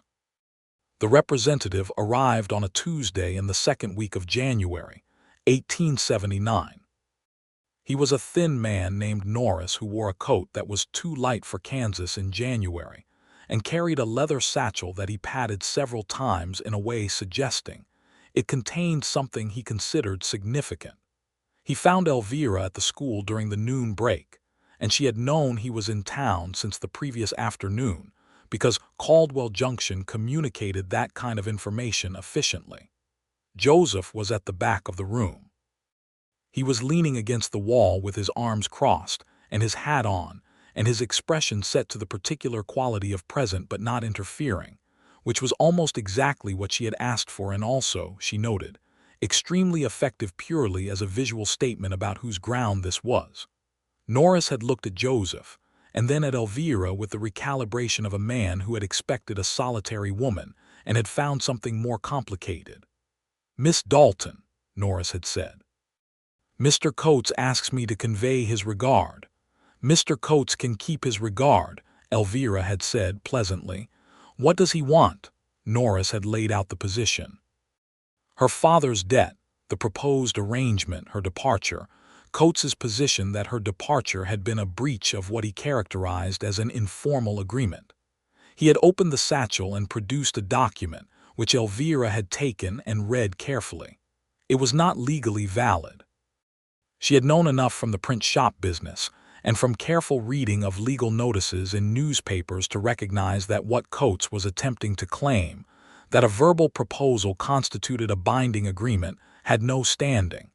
The representative arrived on a Tuesday in the second week of January, 1879. He was a thin man named Norris who wore a coat that was too light for Kansas in January, and carried a leather satchel that he patted several times in a way suggesting it contained something he considered significant. He found Elvira at the school during the noon break, and she had known he was in town since the previous afternoon, because Caldwell Junction communicated that kind of information efficiently. Joseph was at the back of the room. He was leaning against the wall with his arms crossed and his hat on, and his expression set to the particular quality of present but not interfering, which was almost exactly what she had asked for and also, she noted, extremely effective purely as a visual statement about whose ground this was. Norris had looked at Joseph, and then at Elvira with the recalibration of a man who had expected a solitary woman and had found something more complicated. "Miss Dalton," Norris had said. "Mr. Coates asks me to convey his regard." "Mr. Coates can keep his regard," Elvira had said pleasantly. "What does he want?" Norris had laid out the position. Her father's debt, the proposed arrangement, her departure, Coates's position that her departure had been a breach of what he characterized as an informal agreement. He had opened the satchel and produced a document, which Elvira had taken and read carefully. It was not legally valid. She had known enough from the print shop business and from careful reading of legal notices in newspapers to recognize that what Coates was attempting to claim, that a verbal proposal constituted a binding agreement, had no standing.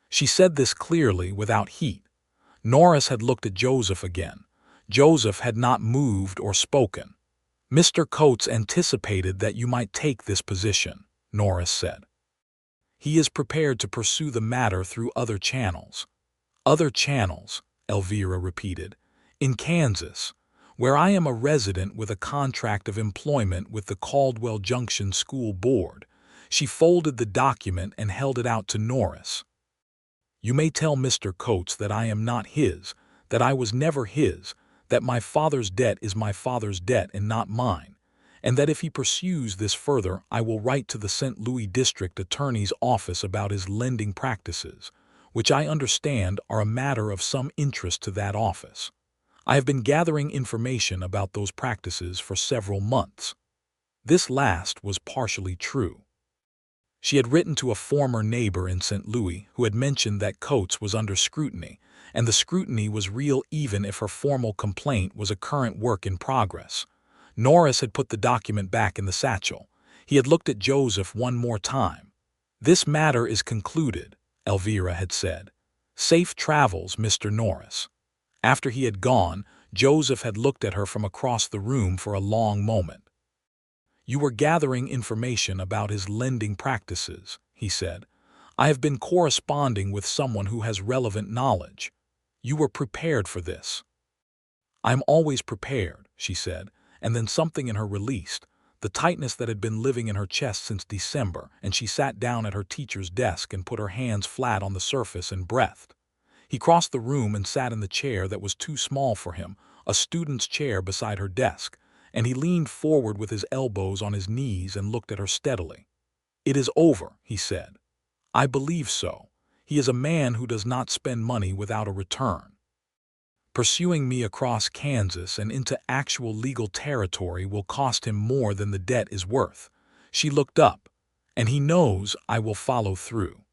She said this clearly, without heat. Norris had looked at Joseph again. Joseph had not moved or spoken. "Mr. Coates anticipated that you might take this position," Norris said. "He is prepared to pursue the matter through other channels." "Other channels," Elvira repeated. "In Kansas, where I am a resident with a contract of employment with the Caldwell Junction School Board." She folded the document and held it out to Norris. "You may tell Mr. Coates that I am not his, that I was never his, that my father's debt is my father's debt and not mine, and that if he pursues this further I will write to the St. Louis District Attorney's Office about his lending practices, which I understand are a matter of some interest to that office. I have been gathering information about those practices for several months." This last was partially true. She had written to a former neighbor in St. Louis who had mentioned that Coates was under scrutiny, and the scrutiny was real even if her formal complaint was a current work in progress. Norris had put the document back in the satchel. He had looked at Joseph one more time. "This matter is concluded," Elvira had said. "Safe travels, Mr. Norris." After he had gone, Joseph had looked at her from across the room for a long moment. "You were gathering information about his lending practices," he said. "I have been corresponding with someone who has relevant knowledge. You were prepared for this." "I am always prepared," she said, and then something in her released, the tightness that had been living in her chest since December, and she sat down at her teacher's desk and put her hands flat on the surface and breathed. He crossed the room and sat in the chair that was too small for him, a student's chair beside her desk, and he leaned forward with his elbows on his knees and looked at her steadily. "It is over," he said. "I believe so. He is a man who does not spend money without a return. Pursuing me across Kansas and into actual legal territory will cost him more than the debt is worth." She looked up. "And he knows I will follow through.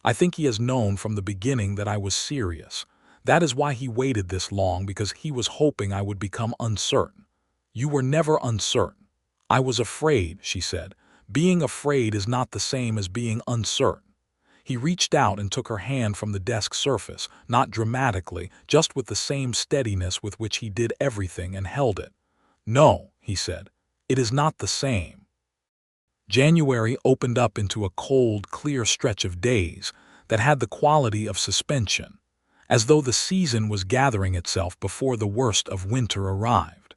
I think he has known from the beginning that I was serious. That is why he waited this long, because he was hoping I would become uncertain." "You were never uncertain." "I was afraid," she said. "Being afraid is not the same as being uncertain." He reached out and took her hand from the desk surface, not dramatically, just with the same steadiness with which he did everything, and held it. "No," he said, "it is not the same." January opened up into a cold, clear stretch of days that had the quality of suspension, as though the season was gathering itself before the worst of winter arrived.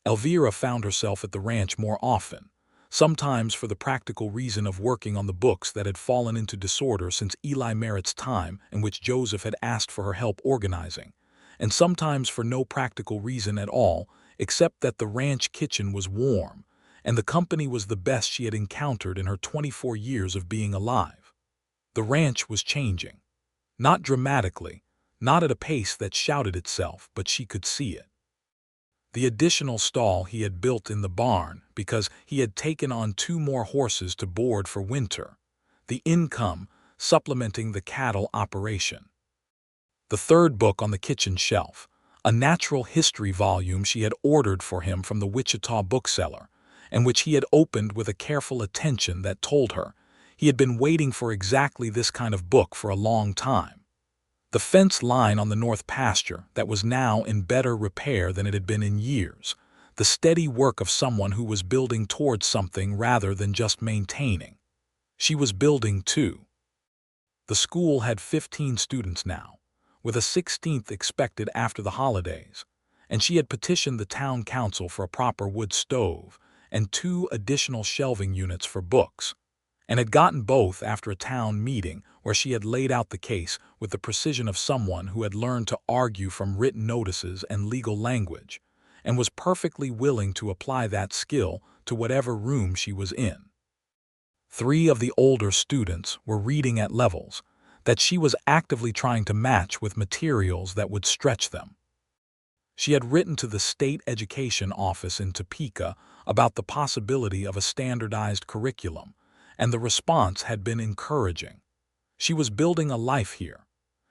Elvira found herself at the ranch more often, sometimes for the practical reason of working on the books that had fallen into disorder since Eli Merritt's time, and which Joseph had asked for her help organizing, and sometimes for no practical reason at all, except that the ranch kitchen was warm, and the company was the best she had encountered in her 24 years of being alive. The ranch was changing. Not dramatically, not at a pace that shouted itself, but she could see it. The additional stall he had built in the barn because he had taken on 2 more horses to board for winter. The income supplementing the cattle operation. The 3rd book on the kitchen shelf, a natural history volume she had ordered for him from the Wichita bookseller, and which he had opened with a careful attention that told her he had been waiting for exactly this kind of book for a long time. The fence line on the north pasture that was now in better repair than it had been in years, the steady work of someone who was building towards something rather than just maintaining. She was building too. The school had 15 students now, with a 16th expected after the holidays, and she had petitioned the town council for a proper wood stove and 2 additional shelving units for books. and had gotten both after a town meeting where she had laid out the case with the precision of someone who had learned to argue from written notices and legal language, and was perfectly willing to apply that skill to whatever room she was in. 3 of the older students were reading at levels that she was actively trying to match with materials that would stretch them. She had written to the state education office in Topeka about the possibility of a standardized curriculum, and the response had been encouraging. She was building a life here.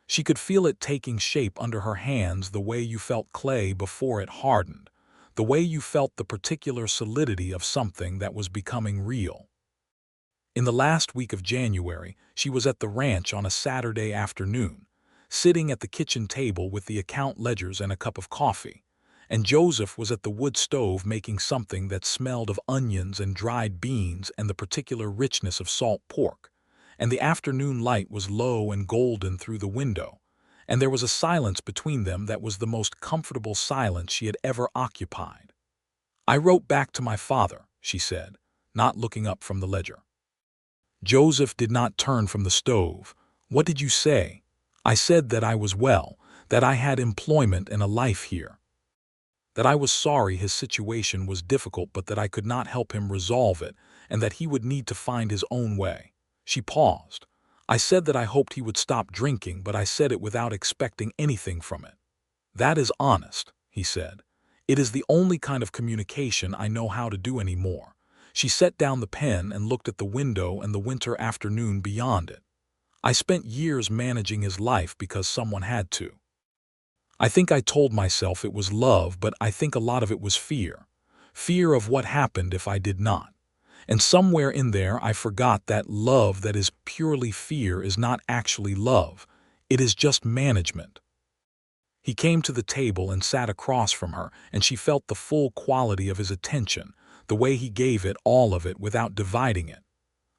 She could feel it taking shape under her hands the way you felt clay before it hardened, the way you felt the particular solidity of something that was becoming real. In the last week of January, she was at the ranch on a Saturday afternoon, sitting at the kitchen table with the account ledgers and a cup of coffee, and Joseph was at the wood stove making something that smelled of onions and dried beans and the particular richness of salt pork, and the afternoon light was low and golden through the window, and there was a silence between them that was the most comfortable silence she had ever occupied. "I wrote back to my father," she said, not looking up from the ledger. Joseph did not turn from the stove. "What did you say?" "I said that I was well, that I had employment and a life here. That I was sorry his situation was difficult but that I could not help him resolve it and that he would need to find his own way." She paused. "I said that I hoped he would stop drinking, but I said it without expecting anything from it." "That is honest," he said. "It is the only kind of communication I know how to do anymore." She set down the pen and looked at the window and the winter afternoon beyond it. "I spent years managing his life because someone had to. I think I told myself it was love, but I think a lot of it was fear. Fear of what happened if I did not. And somewhere in there I forgot that love that is purely fear is not actually love. It is just management." He came to the table and sat across from her, and she felt the full quality of his attention, the way he gave it, all of it, without dividing it.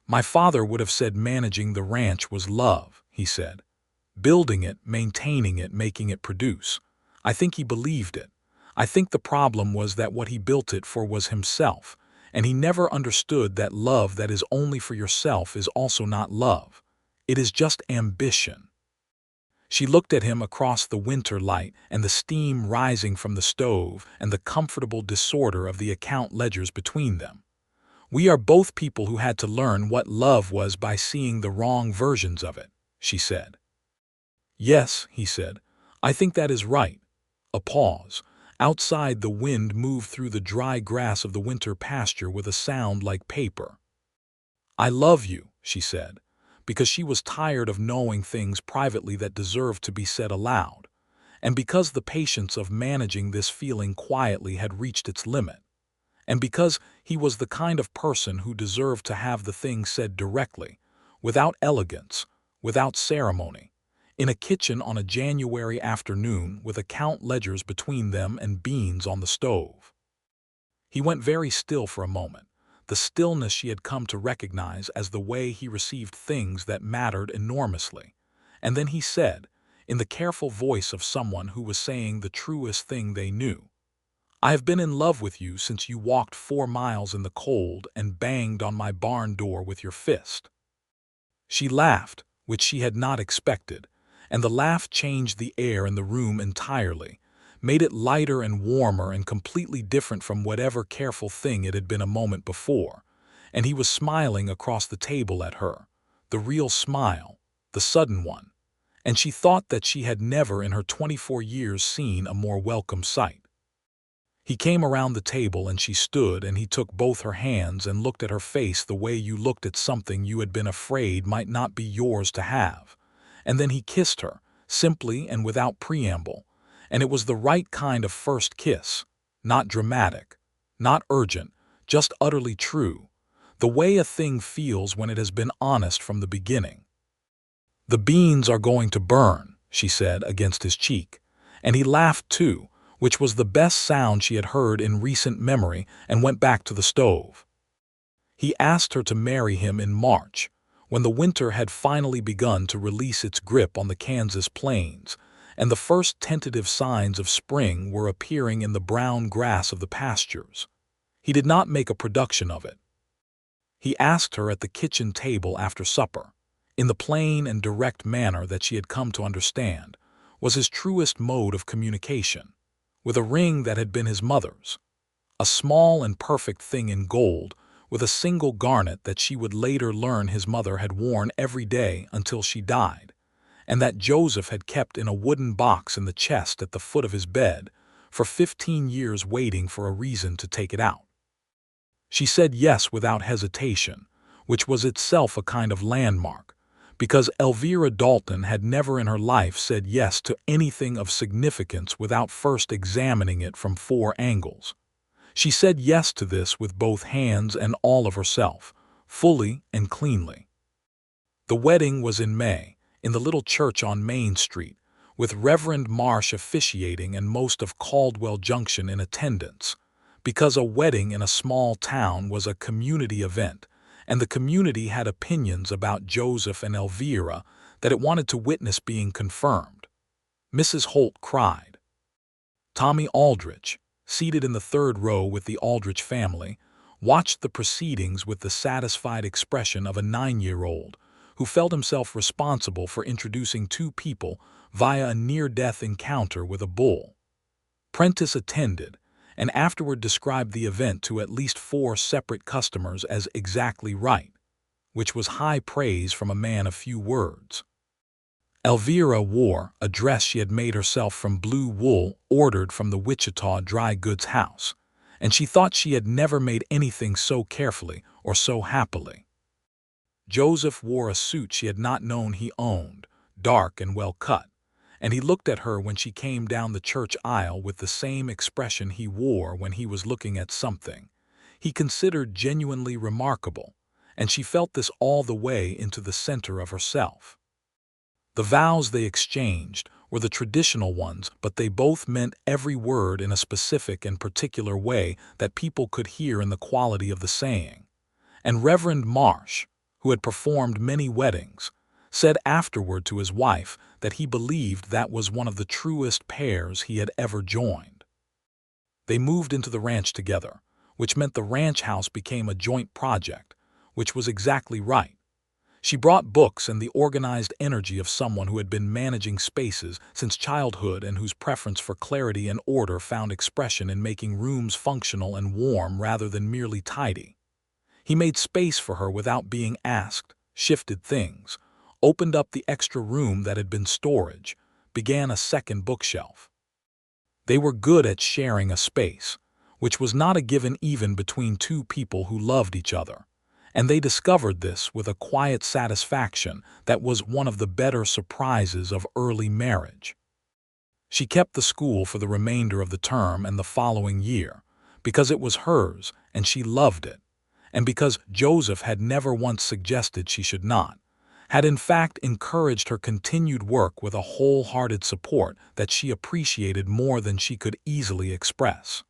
"My father would have said managing the ranch was love," he said. "Building it, maintaining it, making it produce. I think he believed it. I think the problem was that what he built it for was himself, and he never understood that love that is only for yourself is also not love. It is just ambition." She looked at him across the winter light and the steam rising from the stove and the comfortable disorder of the account ledgers between them. "We are both people who had to learn what love was by seeing the wrong versions of it," she said. "Yes," he said, "I think that is right." A pause. Outside, the wind moved through the dry grass of the winter pasture with a sound like paper. "I love you," she said, because she was tired of knowing things privately that deserved to be said aloud, and because the patience of managing this feeling quietly had reached its limit, and because he was the kind of person who deserved to have the thing said directly, without elegance, without ceremony, in a kitchen on a January afternoon with account ledgers between them and beans on the stove. He went very still for a moment, the stillness she had come to recognize as the way he received things that mattered enormously, and then he said, in the careful voice of someone who was saying the truest thing they knew, "I have been in love with you since you walked 4 miles in the cold and banged on my barn door with your fist." She laughed, which she had not expected, and the laugh changed the air in the room entirely, made it lighter and warmer and completely different from whatever careful thing it had been a moment before, and he was smiling across the table at her, the real smile, the sudden one, and she thought that she had never in her 24 years seen a more welcome sight. He came around the table and she stood and he took both her hands and looked at her face the way you looked at something you had been afraid might not be yours to have, and then he kissed her, simply and without preamble, and it was the right kind of first kiss, not dramatic, not urgent, just utterly true, the way a thing feels when it has been honest from the beginning. "The beans are going to burn," she said against his cheek, and he laughed too, which was the best sound she had heard in recent memory, and went back to the stove. He asked her to marry him in March, when the winter had finally begun to release its grip on the Kansas plains, and the first tentative signs of spring were appearing in the brown grass of the pastures. He did not make a production of it. He asked her at the kitchen table after supper, in the plain and direct manner that she had come to understand was his truest mode of communication, with a ring that had been his mother's, a small and perfect thing in gold, with a single garnet that she would later learn his mother had worn every day until she died, and that Joseph had kept in a wooden box in the chest at the foot of his bed for 15 years waiting for a reason to take it out. She said yes without hesitation, which was itself a kind of landmark, because Elvira Dalton had never in her life said yes to anything of significance without first examining it from 4 angles. She said yes to this with both hands and all of herself, fully and cleanly. The wedding was in May, in the little church on Main Street, with Reverend Marsh officiating and most of Caldwell Junction in attendance, because a wedding in a small town was a community event, and the community had opinions about Joseph and Elvira that it wanted to witness being confirmed. Mrs. Holt cried. Tommy Aldrich, seated in the third row with the Aldrich family, watched the proceedings with the satisfied expression of a 9-year-old who felt himself responsible for introducing 2 people via a near-death encounter with a bull. Prentice attended, and afterward described the event to at least 4 separate customers as exactly right, which was high praise from a man of few words. Elvira wore a dress she had made herself from blue wool ordered from the Wichita dry goods house, and she thought she had never made anything so carefully or so happily. Joseph wore a suit she had not known he owned, dark and well cut, and he looked at her when she came down the church aisle with the same expression he wore when he was looking at something he considered genuinely remarkable, and she felt this all the way into the center of herself. The vows they exchanged were the traditional ones, but they both meant every word in a specific and particular way that people could hear in the quality of the saying. And Reverend Marsh, who had performed many weddings, said afterward to his wife that he believed that was one of the truest pairs he had ever joined. They moved into the ranch together, which meant the ranch house became a joint project, which was exactly right. She brought books and the organized energy of someone who had been managing spaces since childhood and whose preference for clarity and order found expression in making rooms functional and warm rather than merely tidy. He made space for her without being asked, shifted things, opened up the extra room that had been storage, began a second bookshelf. They were good at sharing a space, which was not a given even between 2 people who loved each other, and they discovered this with a quiet satisfaction that was one of the better surprises of early marriage. She kept the school for the remainder of the term and the following year, because it was hers and she loved it, and because Joseph had never once suggested she should not, had in fact encouraged her continued work with a wholehearted support that she appreciated more than she could easily express.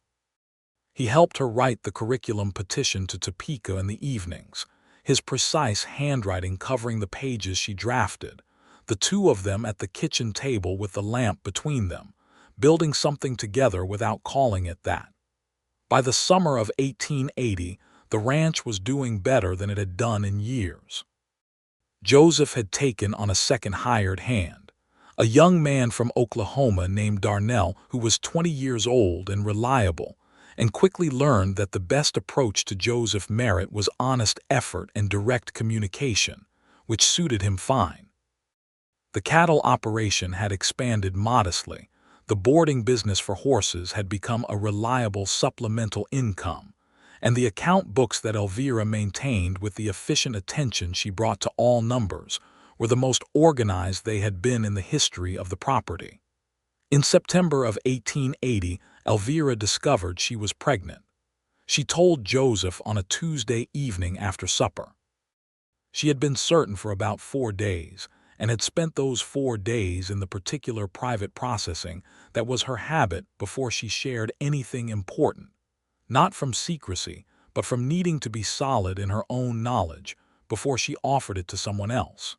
He helped her write the curriculum petition to Topeka in the evenings, his precise handwriting covering the pages she drafted, the 2 of them at the kitchen table with the lamp between them, building something together without calling it that. By the summer of 1880, the ranch was doing better than it had done in years. Joseph had taken on a second hired hand, a young man from Oklahoma named Darnell who was 20 years old and reliable, and quickly learned that the best approach to Joseph Merritt was honest effort and direct communication, which suited him fine. The cattle operation had expanded modestly, the boarding business for horses had become a reliable supplemental income, and the account books that Elvira maintained with the efficient attention she brought to all numbers were the most organized they had been in the history of the property. In September of 1880, Elvira discovered she was pregnant. She told Joseph on a Tuesday evening after supper. She had been certain for about 4 days, and had spent those 4 days in the particular private processing that was her habit before she shared anything important, not from secrecy, but from needing to be solid in her own knowledge before she offered it to someone else.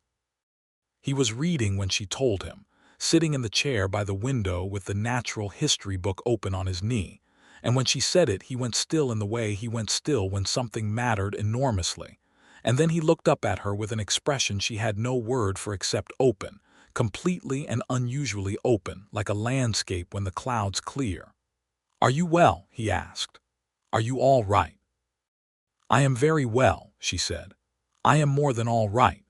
He was reading when she told him, sitting in the chair by the window with the natural history book open on his knee, And when she said it, he went still in the way he went still when something mattered enormously. And then he looked up at her with an expression she had no word for except open, completely and unusually open, like a landscape when the clouds clear. "Are you well?" he asked. "Are you all right?" "I am very well," she said. "I am more than all right."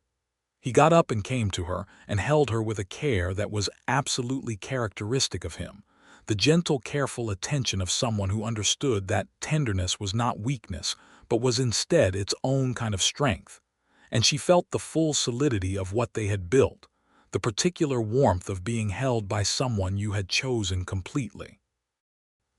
He got up and came to her and held her with a care that was absolutely characteristic of him, the gentle, careful attention of someone who understood that tenderness was not weakness, but was instead its own kind of strength. And she felt the full solidity of what they had built, the particular warmth of being held by someone you had chosen completely.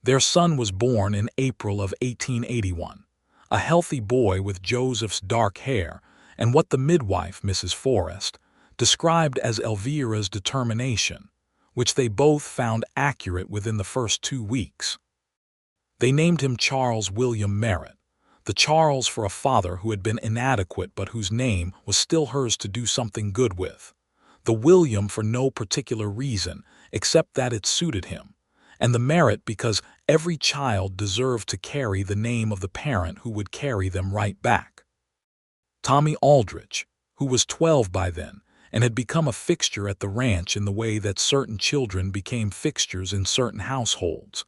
Their son was born in April of 1881, a healthy boy with Joseph's dark hair and what the midwife, Mrs. Forrest, described as Elvira's determination, which they both found accurate within the first 2 weeks. They named him Charles William Merritt, the Charles for a father who had been inadequate but whose name was still hers to do something good with, the William for no particular reason except that it suited him, and the Merritt because every child deserved to carry the name of the parent who would carry them right back. Tommy Aldrich, who was 12 by then and had become a fixture at the ranch in the way that certain children became fixtures in certain households,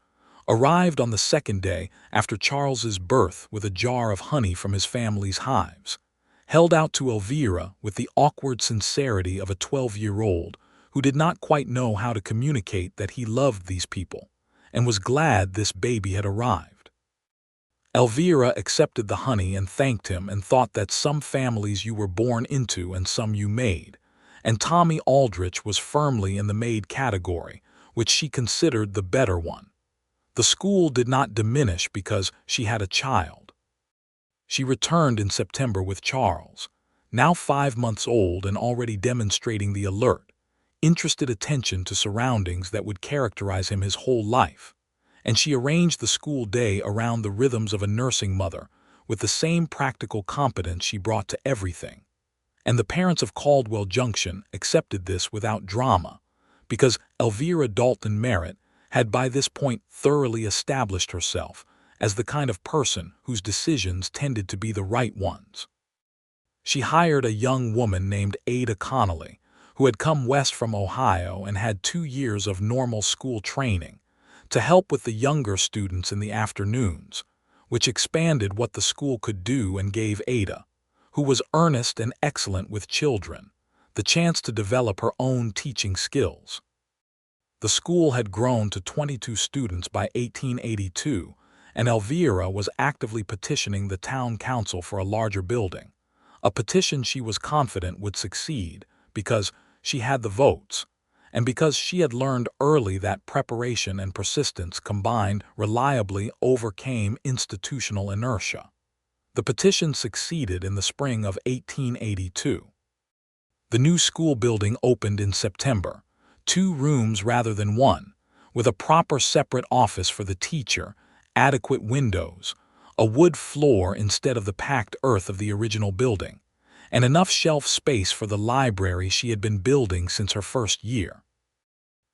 arrived on the second day after Charles's birth with a jar of honey from his family's hives, held out to Elvira with the awkward sincerity of a 12-year-old who did not quite know how to communicate that he loved these people and was glad this baby had arrived. Elvira accepted the honey and thanked him and thought that some families you were born into and some you made, and Tommy Aldrich was firmly in the made category, which she considered the better one. The school did not diminish because she had a child. She returned in September with Charles, now 5 months old and already demonstrating the alert, interested attention to surroundings that would characterize him his whole life, and she arranged the school day around the rhythms of a nursing mother with the same practical competence she brought to everything. And the parents of Caldwell Junction accepted this without drama, because Elvira Dalton Merritt had by this point thoroughly established herself as the kind of person whose decisions tended to be the right ones. She hired a young woman named Ada Connolly, who had come west from Ohio and had 2 years of normal school training, to help with the younger students in the afternoons, which expanded what the school could do and gave Ada, who was earnest and excellent with children, the chance to develop her own teaching skills. The school had grown to 22 students by 1882, and Elvira was actively petitioning the town council for a larger building, a petition she was confident would succeed because she had the votes, and because she had learned early that preparation and persistence combined reliably overcame institutional inertia. The petition succeeded in the spring of 1882. The new school building opened in September, 2 rooms rather than 1, with a proper separate office for the teacher, adequate windows, a wood floor instead of the packed earth of the original building, and enough shelf space for the library she had been building since her first year.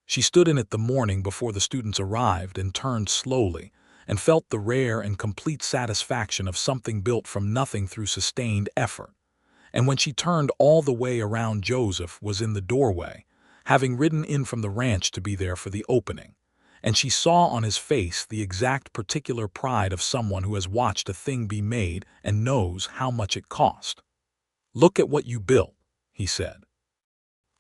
She stood in it the morning before the students arrived and turned slowly and felt the rare and complete satisfaction of something built from nothing through sustained effort. And when she turned all the way around, Joseph was in the doorway, having ridden in from the ranch to be there for the opening, and she saw on his face the exact particular pride of someone who has watched a thing be made and knows how much it cost. "Look at what you built," he said.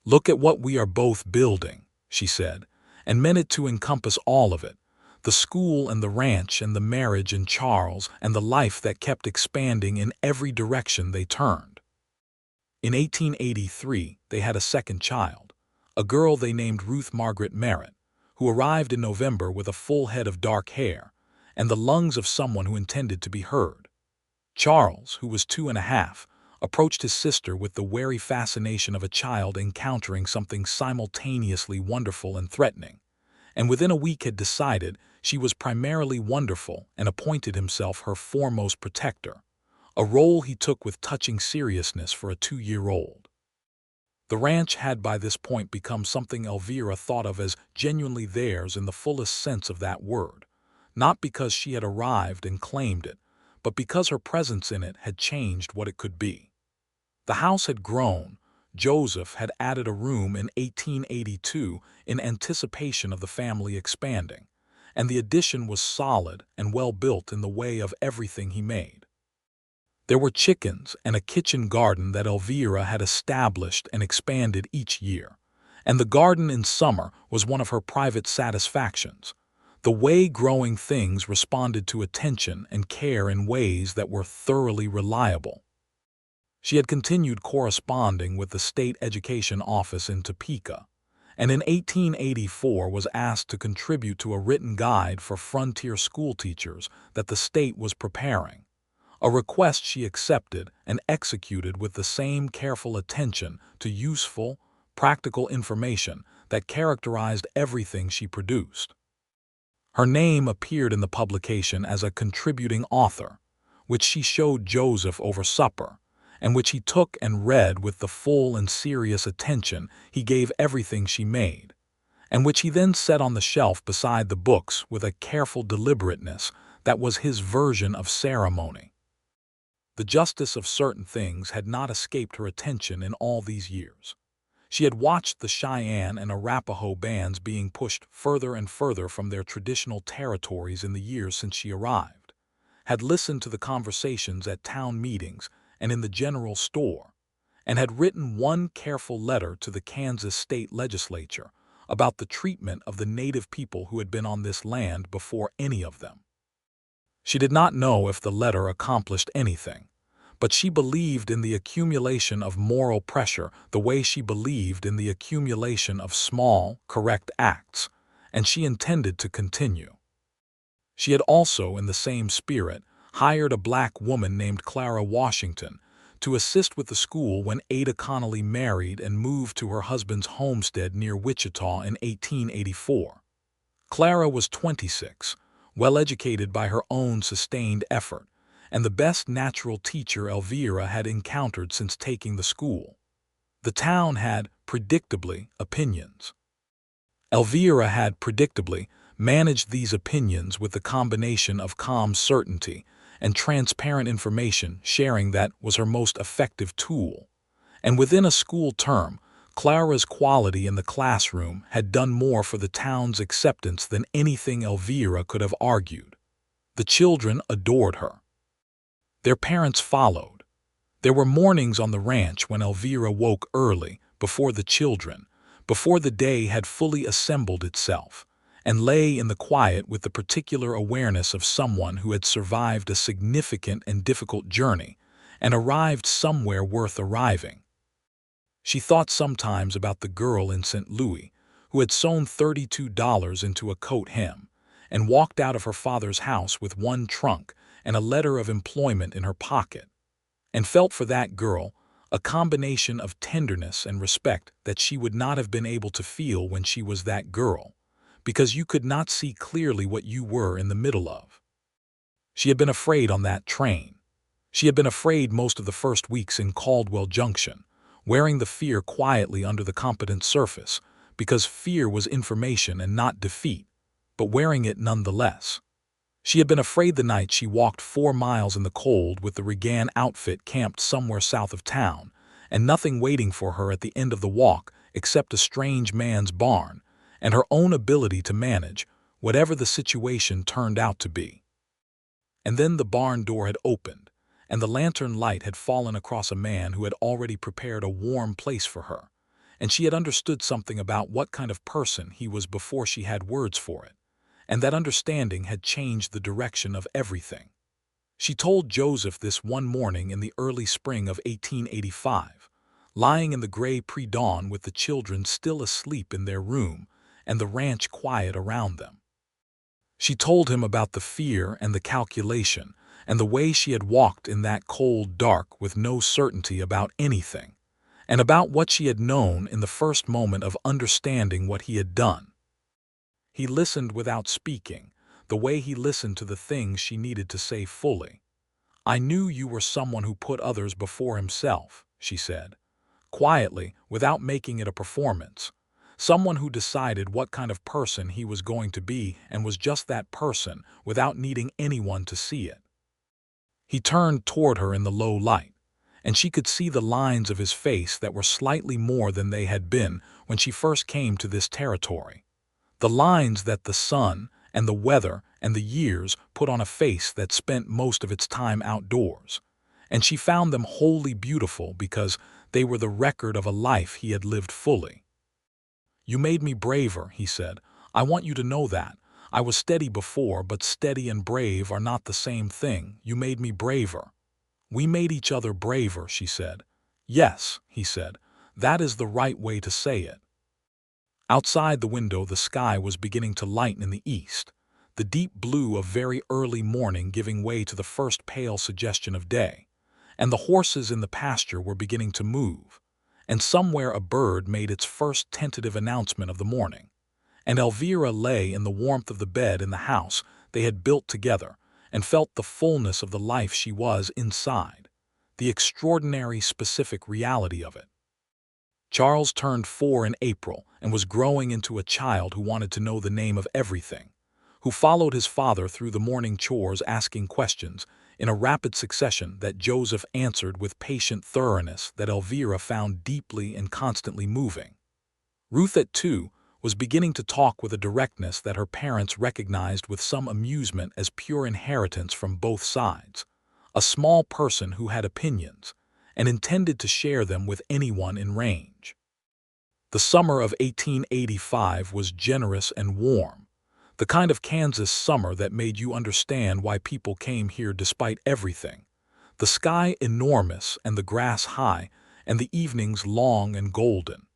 "Look at what we are both building," she said, and meant it to encompass all of it, the school and the ranch and the marriage and Charles and the life that kept expanding in every direction they turned. In 1883, they had a second child, a girl they named Ruth Margaret Merritt, who arrived in November with a full head of dark hair and the lungs of someone who intended to be heard. Charles, who was 2.5, approached his sister with the wary fascination of a child encountering something simultaneously wonderful and threatening, and within a week had decided she was primarily wonderful and appointed himself her foremost protector, a role he took with touching seriousness for a 2-year-old. The ranch had by this point become something Elvira thought of as genuinely theirs in the fullest sense of that word, not because she had arrived and claimed it, but because her presence in it had changed what it could be. The house had grown. Joseph had added a room in 1882 in anticipation of the family expanding, and the addition was solid and well built in the way of everything he made. There were chickens and a kitchen garden that Elvira had established and expanded each year, and the garden in summer was one of her private satisfactions. The way growing things responded to attention and care in ways that were thoroughly reliable. She had continued corresponding with the state education office in Topeka, and in 1884 was asked to contribute to a written guide for frontier schoolteachers that the state was preparing, a request she accepted and executed with the same careful attention to useful, practical information that characterized everything she produced. Her name appeared in the publication as a contributing author, which she showed Joseph over supper, and which he took and read with the full and serious attention he gave everything she made, and which he then set on the shelf beside the books with a careful deliberateness that was his version of ceremony. The justice of certain things had not escaped her attention in all these years. She had watched the Cheyenne and Arapaho bands being pushed further and further from their traditional territories in the years since she arrived, had listened to the conversations at town meetings and in the general store, and had written one careful letter to the Kansas state legislature about the treatment of the native people who had been on this land before any of them. She did not know if the letter accomplished anything, but she believed in the accumulation of moral pressure the way she believed in the accumulation of small, correct acts, and she intended to continue. She had also, in the same spirit, hired a black woman named Clara Washington to assist with the school when Ada Connolly married and moved to her husband's homestead near Wichita in 1884. Clara was 26, well-educated by her own sustained effort, and the best natural teacher Elvira had encountered since taking the school. The town had, predictably, opinions. Elvira had, predictably, managed these opinions with the combination of calm certainty and transparent information sharing that was her most effective tool. And within a school term, Clara's quality in the classroom had done more for the town's acceptance than anything Elvira could have argued. The children adored her. Their parents followed. There were mornings on the ranch when Elvira woke early, before the children, before the day had fully assembled itself, and lay in the quiet with the particular awareness of someone who had survived a significant and difficult journey and arrived somewhere worth arriving. She thought sometimes about the girl in St. Louis who had sewn $32 into a coat hem and walked out of her father's house with one trunk and a letter of employment in her pocket, and felt for that girl a combination of tenderness and respect that she would not have been able to feel when she was that girl, because you could not see clearly what you were in the middle of. She had been afraid on that train. She had been afraid most of the first weeks in Caldwell Junction, wearing the fear quietly under the competent surface, because fear was information and not defeat, but wearing it nonetheless. She had been afraid the night she walked 4 miles in the cold with the Regan outfit camped somewhere south of town, and nothing waiting for her at the end of the walk except a strange man's barn, and her own ability to manage whatever the situation turned out to be. And then the barn door had opened, and the lantern light had fallen across a man who had already prepared a warm place for her, and she had understood something about what kind of person he was before she had words for it, and that understanding had changed the direction of everything. She told Joseph this one morning in the early spring of 1885, lying in the gray pre-dawn with the children still asleep in their room and the ranch quiet around them. She told him about the fear and the calculation and the way she had walked in that cold dark with no certainty about anything, and about what she had known in the first moment of understanding what he had done. He listened without speaking, the way he listened to the things she needed to say fully. "I knew you were someone who put others before himself," she said, quietly, without making it a performance. someone who decided what kind of person he was going to be and was just that person without needing anyone to see it. He turned toward her in the low light, and she could see the lines of his face that were slightly more than they had been when she first came to this territory. The lines that the sun and the weather and the years put on a face that spent most of its time outdoors. And she found them wholly beautiful because they were the record of a life he had lived fully. "You made me braver," he said. "I want you to know that. I was steady before, but steady and brave are not the same thing. You made me braver." "We made each other braver," she said. "Yes," he said. "That is the right way to say it." Outside the window, the sky was beginning to lighten in the east, the deep blue of very early morning giving way to the first pale suggestion of day, and the horses in the pasture were beginning to move, and somewhere a bird made its first tentative announcement of the morning. And Elvira lay in the warmth of the bed in the house they had built together and felt the fullness of the life she was inside, the extraordinary specific reality of it. Charles turned 4 in April and was growing into a child who wanted to know the name of everything, who followed his father through the morning chores asking questions in a rapid succession that Joseph answered with patient thoroughness that Elvira found deeply and constantly moving. Ruth, at 2, was beginning to talk with a directness that her parents recognized with some amusement as pure inheritance from both sides, a small person who had opinions and intended to share them with anyone in range. The summer of 1885 was generous and warm, the kind of Kansas summer that made you understand why people came here despite everything, the sky enormous and the grass high and the evenings long and golden.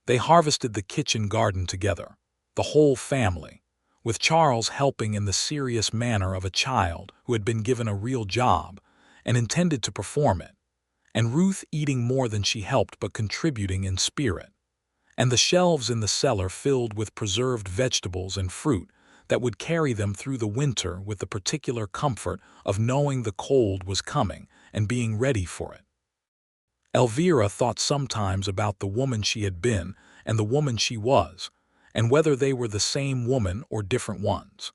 They harvested the kitchen garden together, the whole family, with Charles helping in the serious manner of a child who had been given a real job and intended to perform it, and Ruth eating more than she helped but contributing in spirit, and the shelves in the cellar filled with preserved vegetables and fruit that would carry them through the winter with the particular comfort of knowing the cold was coming and being ready for it. Elvira thought sometimes about the woman she had been and the woman she was, and whether they were the same woman or different ones.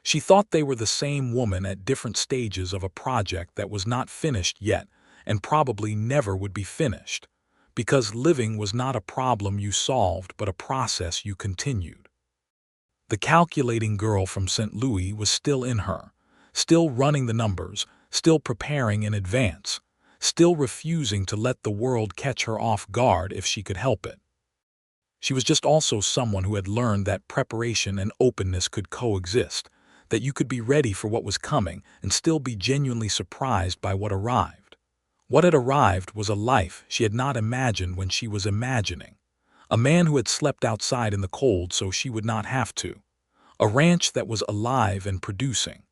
She thought they were the same woman at different stages of a project that was not finished yet and probably never would be finished, because living was not a problem you solved but a process you continued. The calculating girl from St. Louis was still in her, still running the numbers, still preparing in advance, still refusing to let the world catch her off guard if she could help it. She was just also someone who had learned that preparation and openness could coexist, that you could be ready for what was coming and still be genuinely surprised by what arrived. What had arrived was a life she had not imagined when she was imagining, a man who had slept outside in the cold so she would not have to, a ranch that was alive and producing,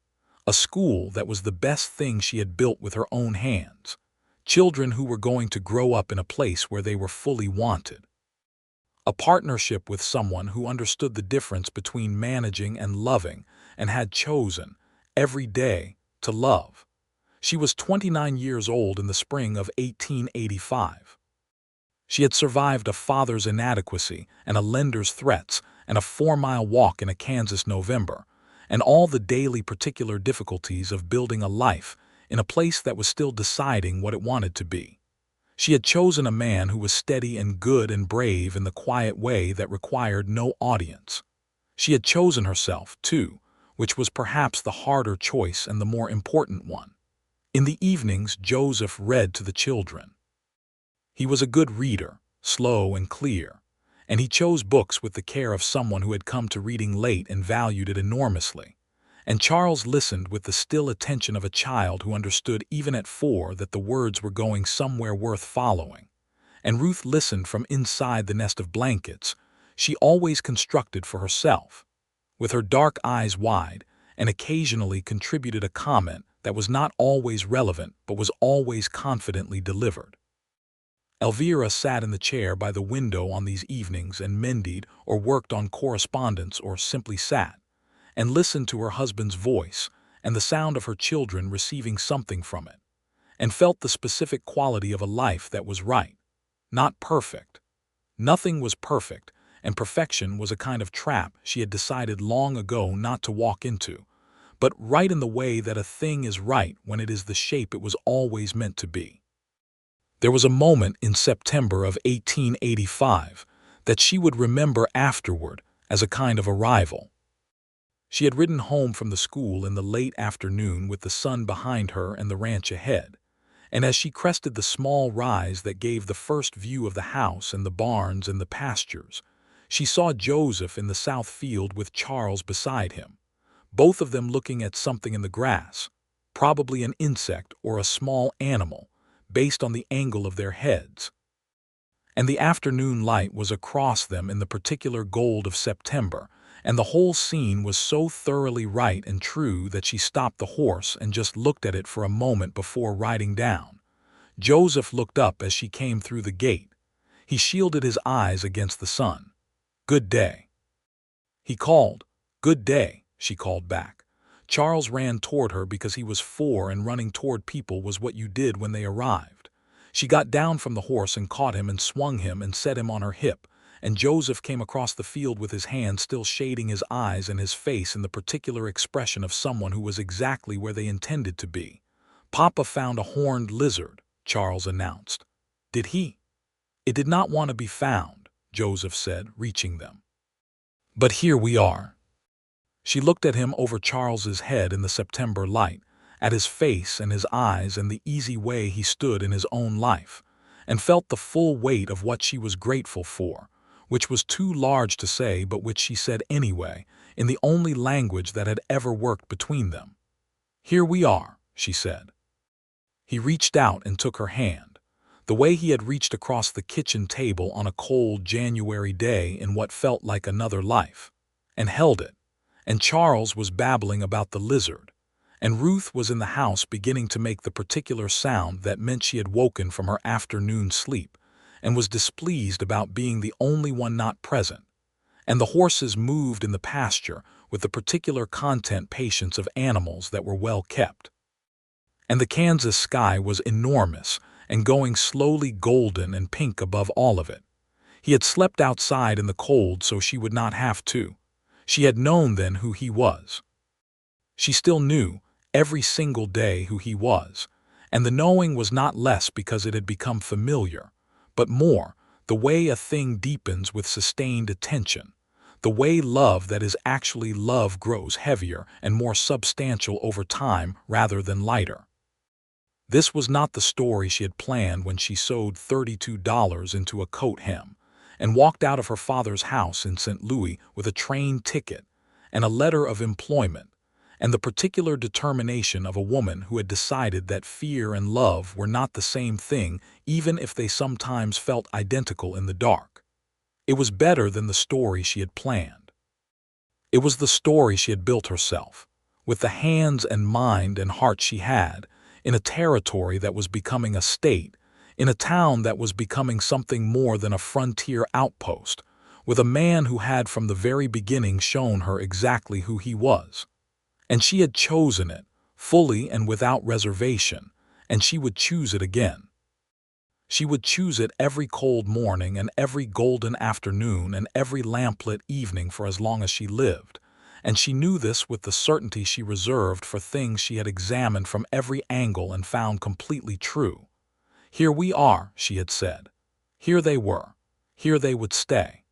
a school that was the best thing she had built with her own hands, children who were going to grow up in a place where they were fully wanted, a partnership with someone who understood the difference between managing and loving and had chosen, every day, to love. She was 29 years old in the spring of 1885. She had survived a father's inadequacy and a lender's threats and a 4-mile walk in a Kansas November, and all the daily particular difficulties of building a life in a place that was still deciding what it wanted to be. She had chosen a man who was steady and good and brave in the quiet way that required no audience. She had chosen herself, too, which was perhaps the harder choice and the more important one. In the evenings, Joseph read to the children. He was a good reader, slow and clear, and he chose books with the care of someone who had come to reading late and valued it enormously. And Charles listened with the still attention of a child who understood even at 4 that the words were going somewhere worth following. And Ruth listened from inside the nest of blankets she always constructed for herself, with her dark eyes wide, and occasionally contributed a comment that was not always relevant but was always confidently delivered. Elvira sat in the chair by the window on these evenings and mended or worked on correspondence or simply sat and listened to her husband's voice and the sound of her children receiving something from it, and felt the specific quality of a life that was right, not perfect. Nothing was perfect, and perfection was a kind of trap she had decided long ago not to walk into, but right in the way that a thing is right when it is the shape it was always meant to be. There was a moment in September of 1885 that she would remember afterward as a kind of arrival. She had ridden home from the school in the late afternoon with the sun behind her and the ranch ahead, and as she crested the small rise that gave the first view of the house and the barns and the pastures, she saw Joseph in the south field with Charles beside him, both of them looking at something in the grass, probably an insect or a small animal, based on the angle of their heads. And the afternoon light was across them in the particular gold of September, and the whole scene was so thoroughly right and true that she stopped the horse and just looked at it for a moment before riding down. Joseph looked up as she came through the gate. He shielded his eyes against the sun. "Good day," he called. "Good day," she called back. Charles ran toward her because he was 4 and running toward people was what you did when they arrived. She got down from the horse and caught him and swung him and set him on her hip, and Joseph came across the field with his hand still shading his eyes and his face in the particular expression of someone who was exactly where they intended to be. "Papa found a horned lizard," Charles announced. "Did he?" "It did not want to be found," Joseph said, reaching them. "But here we are." She looked at him over Charles's head in the September light, at his face and his eyes and the easy way he stood in his own life, and felt the full weight of what she was grateful for, which was too large to say but which she said anyway, in the only language that had ever worked between them. "Here we are," she said. He reached out and took her hand, the way he had reached across the kitchen table on a cold January day in what felt like another life, and held it. And Charles was babbling about the lizard, and Ruth was in the house beginning to make the particular sound that meant she had woken from her afternoon sleep, and was displeased about being the only one not present, and the horses moved in the pasture with the particular content patience of animals that were well kept. And the Kansas sky was enormous and going slowly golden and pink above all of it. He had slept outside in the cold so she would not have to. She had known then who he was. She still knew, every single day, who he was, and the knowing was not less because it had become familiar, but more, the way a thing deepens with sustained attention, the way love that is actually love grows heavier and more substantial over time rather than lighter. This was not the story she had planned when she sewed $32 into a coat hem, and walked out of her father's house in St. Louis with a train ticket and a letter of employment, and the particular determination of a woman who had decided that fear and love were not the same thing even if they sometimes felt identical in the dark. It was better than the story she had planned. It was the story she had built herself, with the hands and mind and heart she had, in a territory that was becoming a state, in a town that was becoming something more than a frontier outpost, with a man who had from the very beginning shown her exactly who he was. And she had chosen it, fully and without reservation, and she would choose it again. She would choose it every cold morning and every golden afternoon and every lamplit evening for as long as she lived, and she knew this with the certainty she reserved for things she had examined from every angle and found completely true. Here we are, she had said. Here they were. Here they would stay.